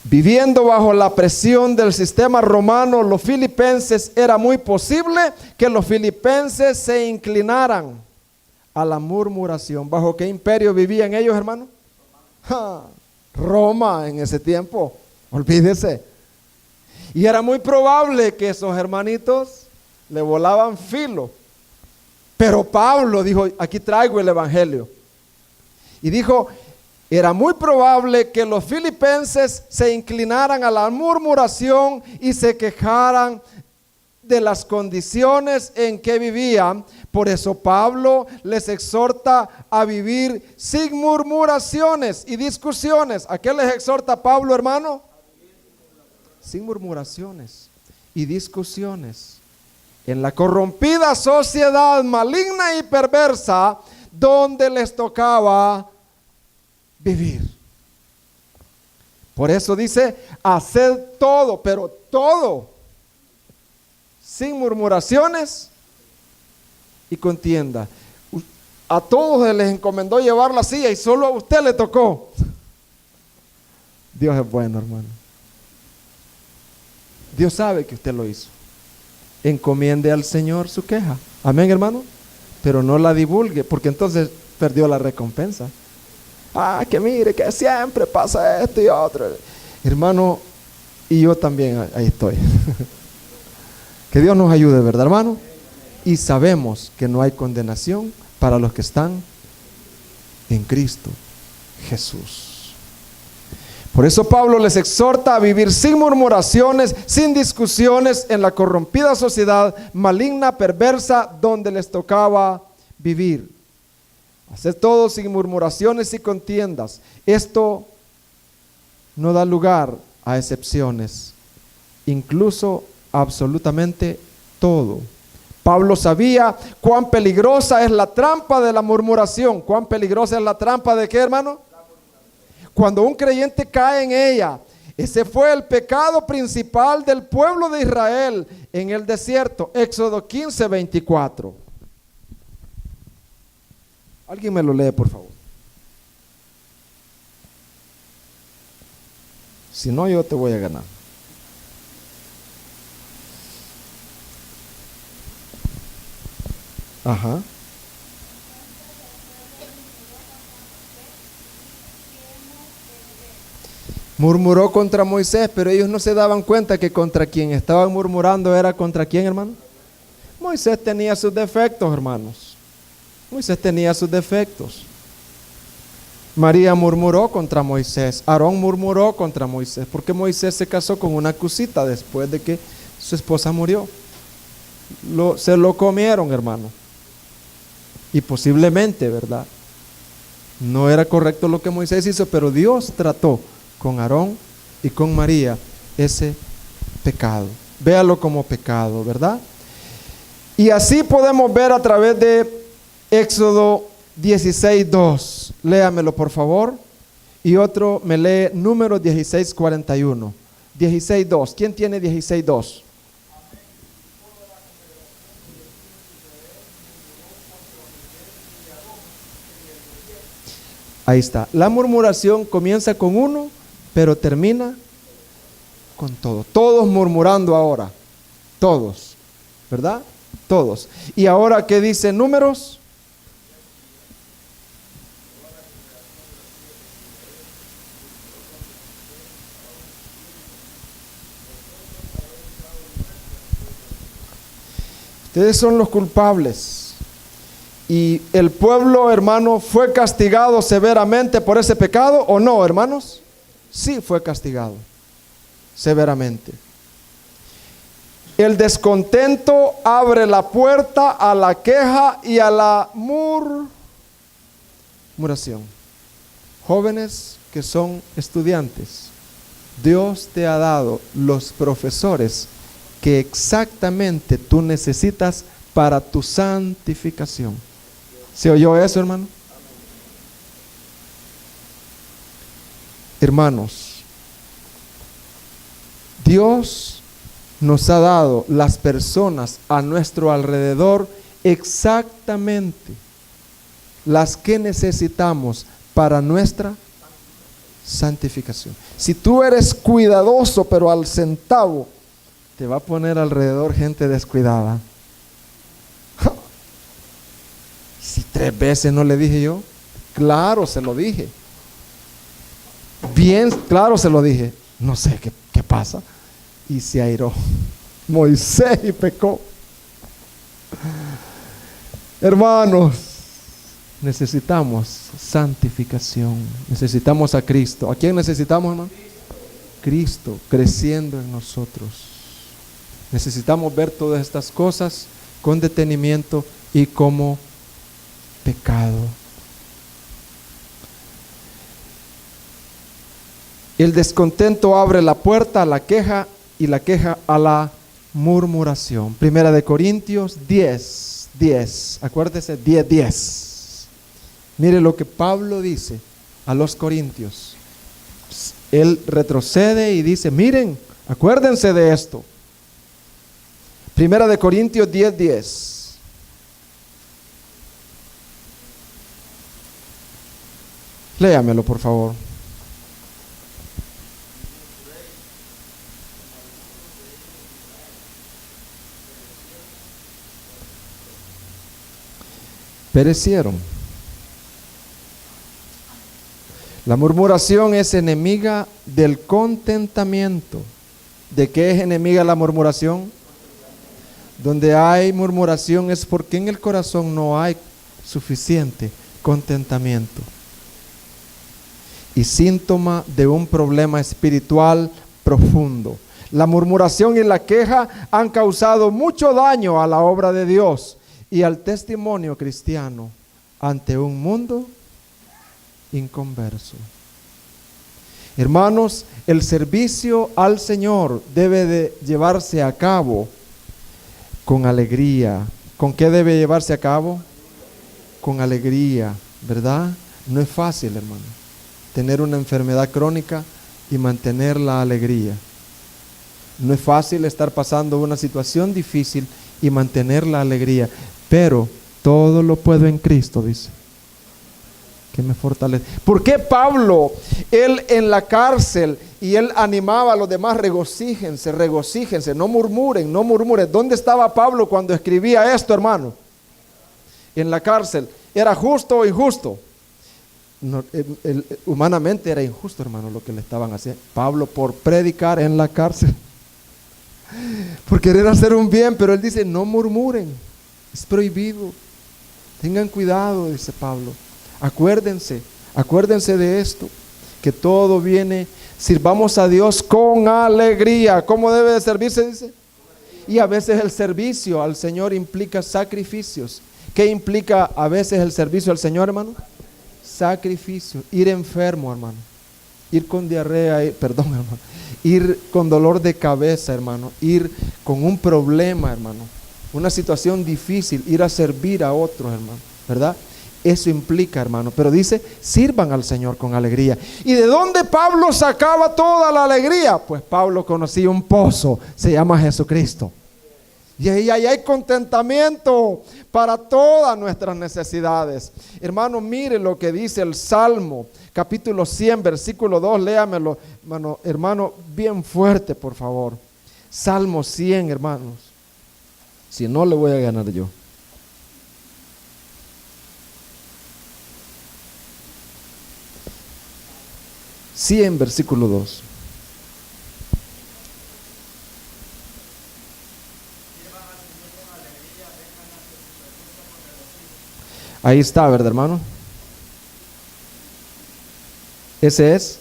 Speaker 3: viviendo bajo la presión del sistema romano, los filipenses, era muy posible que los filipenses se inclinaran a la murmuración. ¿Bajo qué imperio vivían ellos, hermanos? Roma en ese tiempo, olvídese. Y era muy probable que esos hermanitos le volaban filo. Pero Pablo dijo, aquí traigo el evangelio. Y dijo, era muy probable que los filipenses se inclinaran a la murmuración y se quejaran de las condiciones en que vivían. Por eso Pablo les exhorta a vivir sin murmuraciones y discusiones. ¿A qué les exhorta Pablo, hermano? Sin murmuraciones y discusiones. En la corrompida sociedad maligna y perversa donde les tocaba vivir. Por eso dice, haced todo, pero todo, sin murmuraciones y contienda. A todos les encomendó llevar la silla y solo a usted le tocó. Dios es bueno, hermano. Dios sabe que usted lo hizo. Encomiende al Señor su queja. Amén, hermano. Pero no la divulgue, porque entonces perdió la recompensa. Que mire, que siempre pasa esto y otro. Hermano, y yo también ahí estoy. Que Dios nos ayude, ¿verdad, hermano? Y sabemos que no hay condenación para los que están en Cristo Jesús. Por eso Pablo les exhorta a vivir sin murmuraciones, sin discusiones en la corrompida sociedad maligna, perversa, donde les tocaba vivir. Hacer todo sin murmuraciones y contiendas. Esto no da lugar a excepciones, incluso absolutamente todo. Pablo sabía cuán peligrosa es la trampa de la murmuración. ¿Cuán peligrosa es la trampa de qué, hermano? Cuando un creyente cae en ella. Ese fue el pecado principal del pueblo de Israel en el desierto. Éxodo 15, 24. Alguien me lo lee, por favor. Si no, yo te voy a ganar. Ajá. Murmuró contra Moisés, pero ellos no se daban cuenta que contra quien estaban murmurando era contra quién, hermano. Moisés tenía sus defectos, hermanos. Moisés tenía sus defectos. María murmuró contra Moisés. Aarón murmuró contra Moisés, porque Moisés se casó con una cusita después de que su esposa murió. Se lo comieron, hermano. Y posiblemente, ¿verdad? No era correcto lo que Moisés hizo, pero Dios trató con Aarón y con María ese pecado. Véalo como pecado, ¿verdad? Y así podemos ver a través de Éxodo 16:2. Léamelo, por favor. Y otro me lee Números 16:41. 16:2. ¿Quién tiene 16:2? Ahí está. La murmuración comienza con uno, pero termina con todo. Todos murmurando ahora. Todos. ¿Verdad? Todos. Y ahora, ¿qué dice Números? Ustedes son los culpables. Y el pueblo, hermano, ¿fue castigado severamente por ese pecado o no, hermanos? Sí, fue castigado severamente. El descontento abre la puerta a la queja y a la murmuración. Jóvenes que son estudiantes, Dios te ha dado los profesores que exactamente tú necesitas para tu santificación. ¿Se oyó eso, hermano? Hermanos, Dios nos ha dado las personas a nuestro alrededor exactamente las que necesitamos para nuestra santificación. Si tú eres cuidadoso pero al centavo, te va a poner alrededor gente descuidada. Si 3 veces no le dije yo, claro se lo dije. Bien, claro se lo dije. No sé qué pasa. Y se airó Moisés y pecó. Hermanos, necesitamos santificación. Necesitamos a Cristo. ¿A quién necesitamos, hermano? Cristo creciendo en nosotros. Necesitamos ver todas estas cosas con detenimiento y como pecado. El descontento abre la puerta a la queja y la queja a la murmuración. Primera de Corintios 10. Acuérdese, 10. Mire lo que Pablo dice a los corintios. Él retrocede y dice, miren, acuérdense de esto. Primera de Corintios 10. Léamelo, por favor. Perecieron. La murmuración es enemiga del contentamiento. ¿De qué es enemiga la murmuración? Donde hay murmuración es porque en el corazón no hay suficiente contentamiento. Y síntoma de un problema espiritual profundo. La murmuración y la queja han causado mucho daño a la obra de Dios y al testimonio cristiano ante un mundo inconverso. Hermanos, el servicio al Señor debe de llevarse a cabo con alegría. ¿Con qué debe llevarse a cabo? Con alegría, ¿verdad? No es fácil, hermano, tener una enfermedad crónica y mantener la alegría. No es fácil estar pasando una situación difícil y mantener la alegría, pero todo lo puedo en Cristo, dice, que me fortalece. ¿Por qué Pablo, él en la cárcel, y él animaba a los demás, regocíjense, no murmuren, no murmuren? ¿Dónde estaba Pablo cuando escribía esto, hermano? En la cárcel. ¿Era justo o injusto? No, humanamente era injusto, hermano, lo que le estaban haciendo. Pablo, por predicar en la cárcel, por querer hacer un bien, pero él dice, no murmuren, es prohibido. Tengan cuidado, dice Pablo. Acuérdense de esto, que todo viene, sirvamos a Dios con alegría. ¿Cómo debe de servirse? Dice. Y a veces el servicio al Señor implica sacrificios. ¿Qué implica a veces el servicio al Señor, hermano? Sacrificio. Ir enfermo, hermano. Ir con diarrea, hermano. Ir con dolor de cabeza, hermano. Ir con un problema, hermano. Una situación difícil. Ir a servir a otros, hermano. ¿Verdad? Eso implica, hermano. Pero dice, sirvan al Señor con alegría. ¿Y de dónde Pablo sacaba toda la alegría? Pues Pablo conocía un pozo, se llama Jesucristo. Y ahí hay contentamiento para todas nuestras necesidades. Hermano, mire lo que dice el Salmo, capítulo 100, versículo 2. Léamelo, hermano, bien fuerte, por favor. Salmo 100, hermanos. Si no, le voy a ganar yo. En versículo 2. Ahí está, ¿verdad, hermano? Ese es.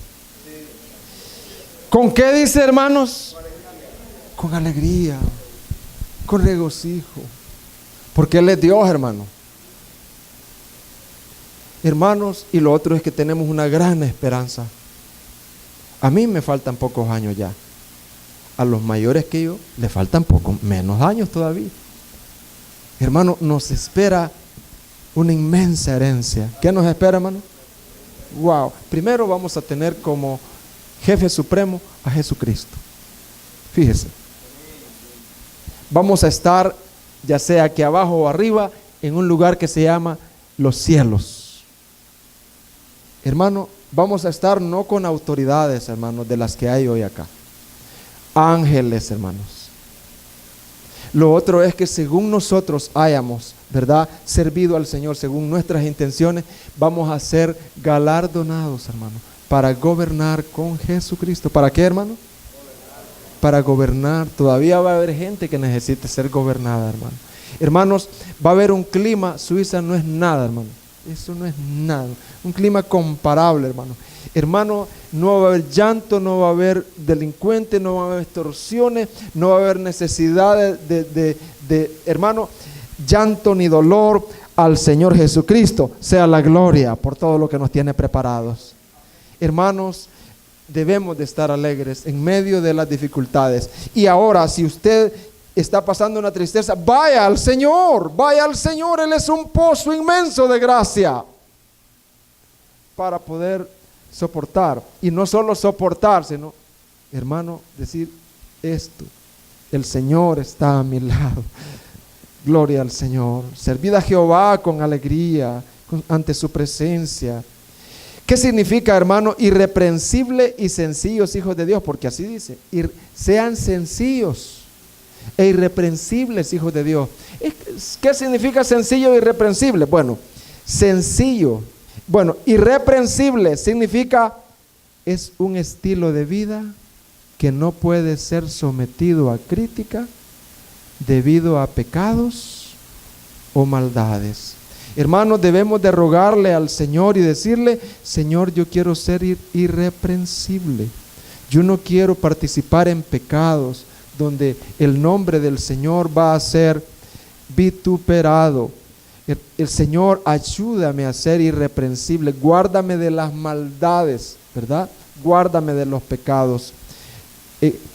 Speaker 3: ¿Con qué dice, hermanos? Con alegría. con regocijo, porque Él es Dios, hermano. Hermanos, y lo otro es que tenemos una gran esperanza. A mí me faltan pocos años ya. A los mayores que yo, le faltan pocos, menos años todavía. Hermano, nos espera una inmensa herencia. ¿Qué nos espera, hermano? Wow. Primero vamos a tener como jefe supremo a Jesucristo. Fíjese. Vamos a estar, ya sea aquí abajo o arriba, en un lugar que se llama los cielos. Hermano, vamos a estar no con autoridades, hermanos, de las que hay hoy acá. Ángeles, hermanos. Lo otro es que según nosotros hayamos, ¿verdad?, servido al Señor, según nuestras intenciones, vamos a ser galardonados, hermano, para gobernar con Jesucristo. ¿Para qué, hermano? Para gobernar. Todavía va a haber gente que necesite ser gobernada, hermano. Hermanos, va a haber un clima. Suiza no es nada, hermano. Eso no es nada. Un clima comparable, hermano. Hermano, no va a haber llanto, no va a haber delincuentes, no va a haber extorsiones, no va a haber necesidad hermano, llanto ni dolor. Al Señor Jesucristo sea la gloria por todo lo que nos tiene preparados. Hermanos, debemos de estar alegres en medio de las dificultades. Y ahora, si usted está pasando una tristeza, vaya al Señor, Él es un pozo inmenso de gracia para poder soportar. Y no solo soportar, sino, hermano, decir esto: el Señor está a mi lado. Gloria al Señor. Servid a Jehová con alegría ante su presencia. ¿Qué significa, hermano? Irreprensible y sencillos hijos de Dios, porque así dice: sean sencillos e irreprensibles hijos de Dios. ¿Qué significa sencillo e irreprensible? Bueno, sencillo, irreprensible significa es un estilo de vida que no puede ser sometido a crítica debido a pecados o maldades. Hermanos, debemos de rogarle al Señor y decirle: Señor, yo quiero ser irreprensible. Yo no quiero participar en pecados donde el nombre del Señor va a ser vituperado. El Señor, ayúdame a ser irreprensible. Guárdame de las maldades, ¿verdad? Guárdame de los pecados.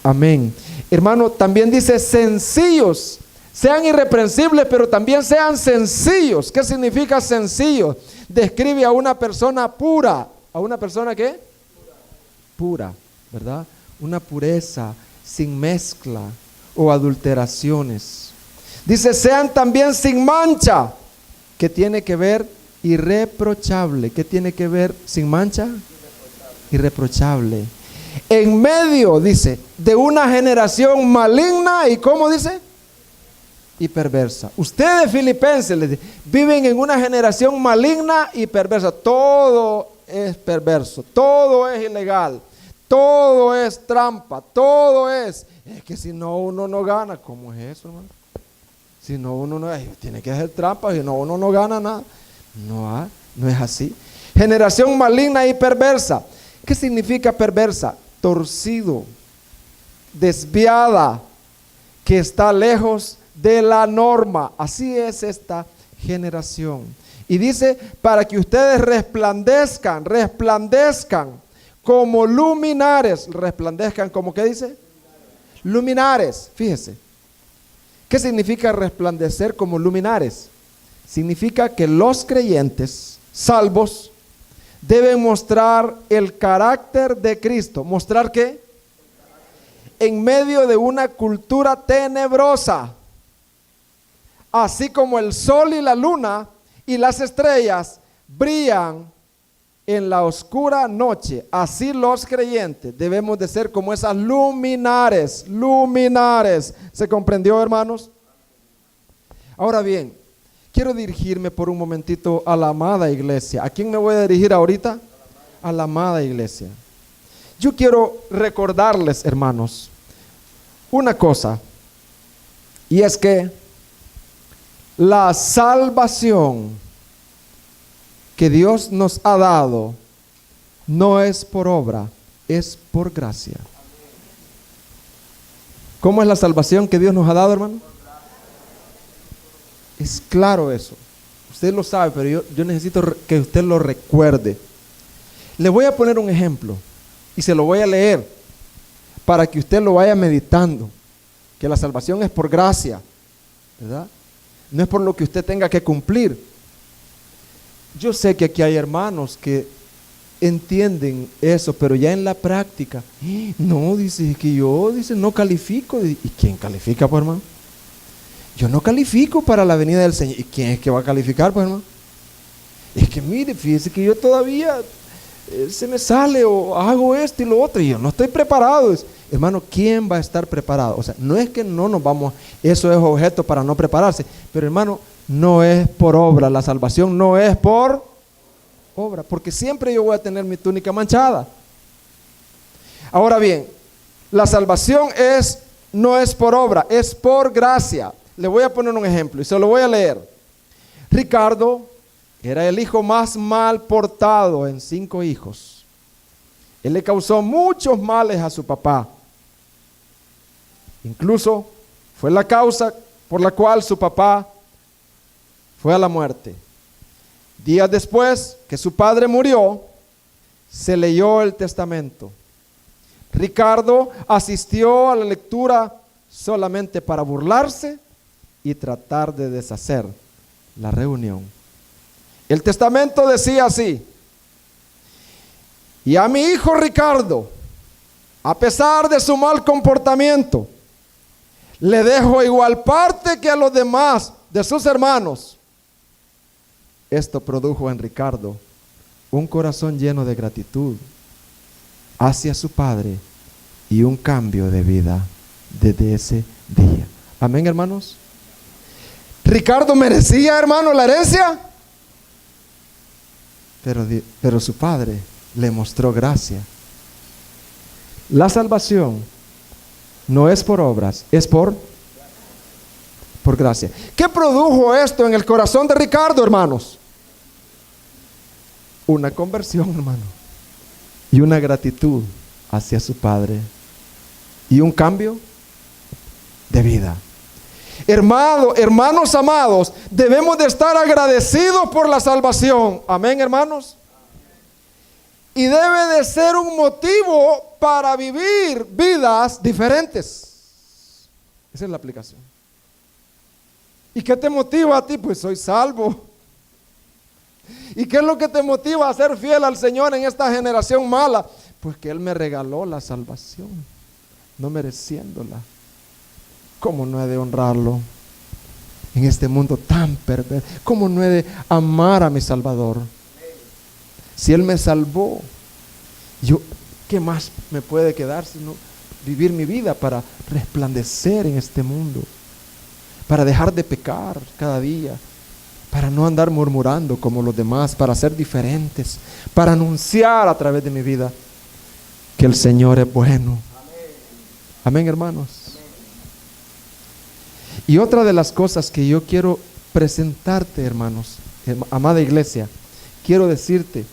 Speaker 3: Amén. Hermano, también dice sencillos. Sean irreprensibles, pero también sean sencillos. ¿Qué significa sencillo? Describe a una persona pura. ¿A una persona qué? Pura, ¿verdad? Una pureza sin mezcla o adulteraciones. Dice, sean también sin mancha. ¿Qué tiene que ver? Irreprochable. ¿Qué tiene que ver sin mancha? Irreprochable. En medio, dice, de una generación maligna y, ¿cómo dice? Y perversa. Ustedes, filipenses, viven en una generación maligna y perversa. Todo es perverso, todo es ilegal, todo es trampa, todo es que si no uno no gana. ¿Cómo es eso, hermano? Si no uno no tiene que hacer trampa, si no uno no gana nada. No es así. Generación maligna y perversa. ¿Qué significa perversa? Torcido, desviada, que está lejos de la norma. Así es esta generación. Y dice, para que ustedes resplandezcan como luminares. Resplandezcan como, ¿qué dice? Luminares. Fíjese. ¿Qué significa resplandecer como luminares? Significa que los creyentes salvos deben mostrar el carácter de Cristo. ¿Mostrar qué? En medio de una cultura tenebrosa. Así como el sol y la luna y las estrellas brillan en la oscura noche, así los creyentes debemos de ser como esas luminares. ¿Se comprendió, hermanos? Ahora bien, quiero dirigirme por un momentito a la amada iglesia. ¿A quién me voy a dirigir ahorita? A la amada iglesia. Yo quiero recordarles, hermanos, una cosa, y es que la salvación que Dios nos ha dado no es por obra, es por gracia. ¿Cómo es la salvación que Dios nos ha dado, hermano? Es claro eso. Usted lo sabe, pero yo necesito que usted lo recuerde. Le voy a poner un ejemplo y se lo voy a leer para que usted lo vaya meditando. Que la salvación es por gracia, ¿verdad? No es por lo que usted tenga que cumplir. Yo sé que aquí hay hermanos que entienden eso, pero ya en la práctica, no, dice que yo, dice, no califico. ¿Y quién califica, pues, hermano? Yo no califico para la venida del Señor. ¿Y quién es que va a calificar, pues, hermano? Es que mire, fíjese que yo todavía se me sale o hago esto y lo otro y yo no estoy preparado. Hermano, ¿quién va a estar preparado? O sea, no es que no nos vamos, eso es objeto para no prepararse, pero hermano, no es por obra, la salvación no es por obra, porque siempre yo voy a tener mi túnica manchada. Ahora bien, la salvación no es por obra, es por gracia. Le voy a poner un ejemplo y se lo voy a leer. Ricardo era el hijo más mal portado en 5 hijos. Él le causó muchos males a su papá. Incluso fue la causa por la cual su papá fue a la muerte. Días después que su padre murió, se leyó el testamento. Ricardo asistió a la lectura solamente para burlarse y tratar de deshacer la reunión. El testamento decía así: y a mi hijo Ricardo, a pesar de su mal comportamiento, le dejo igual parte que a los demás de sus hermanos. Esto produjo en Ricardo un corazón lleno de gratitud hacia su padre y un cambio de vida desde ese día. Amén, hermanos. Ricardo merecía, hermano, la herencia, pero su padre le mostró gracia. La salvación no es por obras, es por gracia. ¿Qué produjo esto en el corazón de Ricardo, hermanos? Una conversión, hermano, y una gratitud hacia su padre y un cambio de vida. Hermanos amados, debemos de estar agradecidos por la salvación. Amén, hermanos. Y debe de ser un motivo para vivir vidas diferentes. Esa es la aplicación. ¿Y qué te motiva a ti? Pues soy salvo. ¿Y qué es lo que te motiva a ser fiel al Señor en esta generación mala? Pues que Él me regaló la salvación, no mereciéndola. ¿Cómo no he de honrarlo en este mundo tan perverso? ¿Cómo no he de amar a mi Salvador? Si Él me salvó, ¿qué más me puede quedar sino vivir mi vida para resplandecer en este mundo? Para dejar de pecar cada día, para no andar murmurando como los demás, para ser diferentes, para anunciar a través de mi vida que el Señor es bueno. Amén, hermanos. Y otra de las cosas que yo quiero presentarte, hermanos, amada iglesia, quiero decirte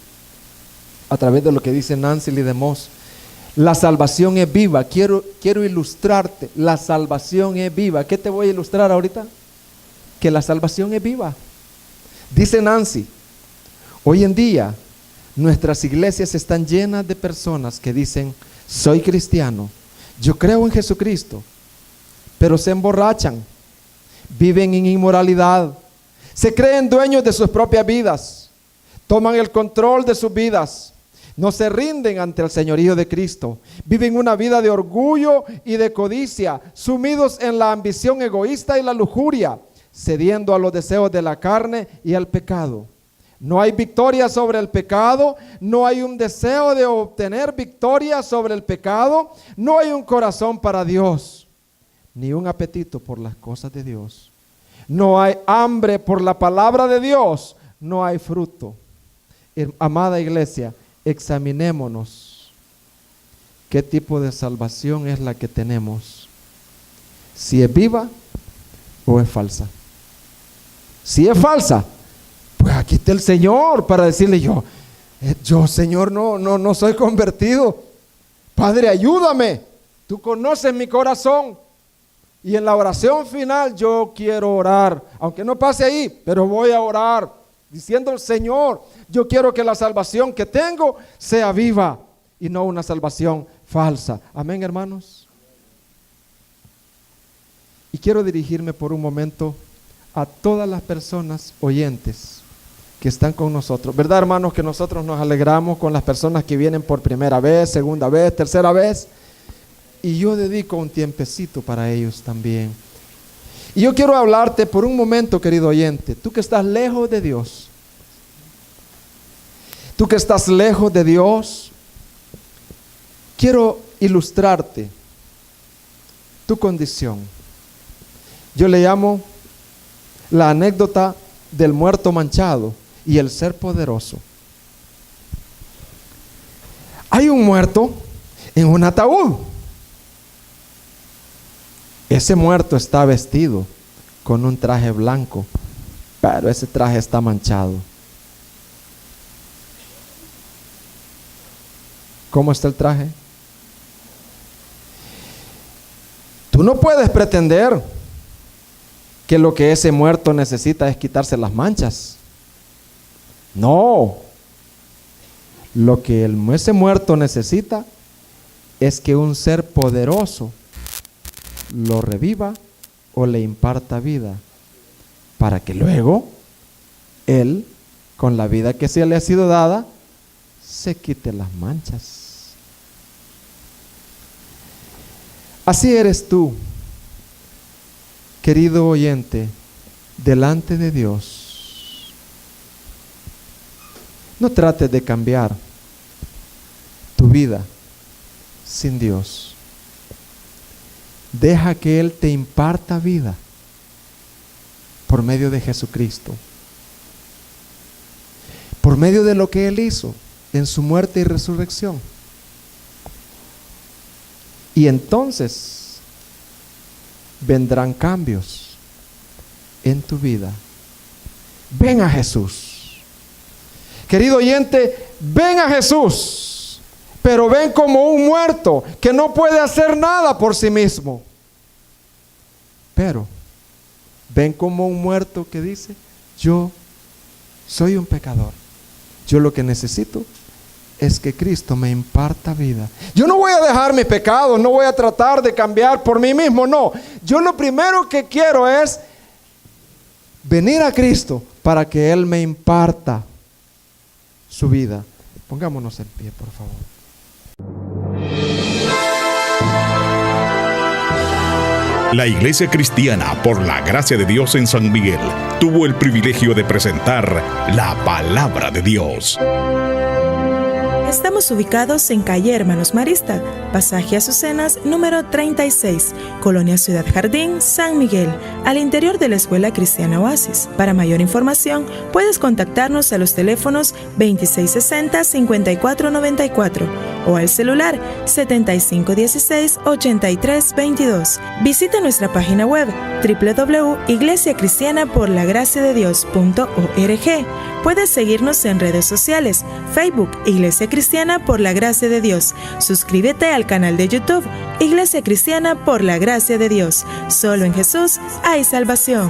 Speaker 3: a través de lo que dice Nancy Lee DeMoss, la salvación es viva. Quiero ilustrarte, la salvación es viva. ¿Qué te voy a ilustrar ahorita? Que la salvación es viva. Dice Nancy, hoy en día nuestras iglesias están llenas de personas que dicen, soy cristiano, yo creo en Jesucristo, pero se emborrachan, viven en inmoralidad, se creen dueños de sus propias vidas, toman el control de sus vidas, no se rinden ante el señorío de Cristo, viven una vida de orgullo y de codicia, sumidos en la ambición egoísta y la lujuria, cediendo a los deseos de la carne y al pecado. No hay victoria sobre el pecado, no hay un deseo de obtener victoria sobre el pecado, no hay un corazón para Dios, ni un apetito por las cosas de Dios. No hay hambre por la palabra de Dios, no hay fruto. Amada iglesia, examinémonos qué tipo de salvación es la que tenemos. Si es viva o es falsa. Si es falsa, pues aquí está el Señor para decirle yo Señor no soy convertido. Padre, ayúdame. Tú conoces mi corazón. Y en la oración final yo quiero orar, aunque no pase ahí, pero voy a orar diciendo al Señor, yo quiero que la salvación que tengo sea viva y no una salvación falsa. Amén, hermanos. Y quiero dirigirme por un momento a todas las personas oyentes que están con nosotros. ¿Verdad, hermanos, que nosotros nos alegramos con las personas que vienen por primera vez, segunda vez, tercera vez? Y yo dedico un tiempecito para ellos también. Y yo quiero hablarte por un momento, querido oyente, tú que estás lejos de Dios. Tú que estás lejos de Dios, quiero ilustrarte tu condición. Yo le llamo la anécdota del muerto manchado y el ser poderoso. Hay un muerto en un ataúd. Ese muerto está vestido con un traje blanco, pero ese traje está manchado. ¿Cómo está el traje? Tú no puedes pretender que lo que ese muerto necesita es quitarse las manchas. No. Lo que ese muerto necesita es que un ser poderoso lo reviva o le imparta vida, para que luego él, con la vida que se le ha sido dada, se quite las manchas. Así eres tú, querido oyente, delante de Dios. No trates de cambiar tu vida sin Dios. Deja que Él te imparta vida por medio de Jesucristo, por medio de lo que Él hizo en su muerte y resurrección. Y entonces vendrán cambios en tu vida. Ven a Jesús. Querido oyente, ven a Jesús, pero ven como un muerto que no puede hacer nada por sí mismo. Pero ven como un muerto que dice, yo soy un pecador. Yo lo que necesito es que Cristo me imparta vida. Yo no voy a dejar mis pecados, no voy a tratar de cambiar por mí mismo, no. Yo lo primero que quiero es venir a Cristo para que Él me imparta su vida. Pongámonos en pie, por favor.
Speaker 1: La Iglesia Cristiana, por la gracia de Dios en San Miguel, tuvo el privilegio de presentar la Palabra de Dios.
Speaker 2: Estamos ubicados en calle Hermanos Marista, pasaje Azucenas, número 36, Colonia Ciudad Jardín, San Miguel, al interior de la Escuela Cristiana Oasis. Para mayor información, puedes contactarnos a los teléfonos 2660-5494 o al celular 7516-8322. Visita nuestra página web www.iglesiacristianaporlagraciadedios.org. Puedes seguirnos en redes sociales, Facebook, Iglesia Cristiana por la Gracia de Dios. Suscríbete al canal de YouTube, Iglesia Cristiana por la Gracia de Dios. Solo en Jesús hay salvación.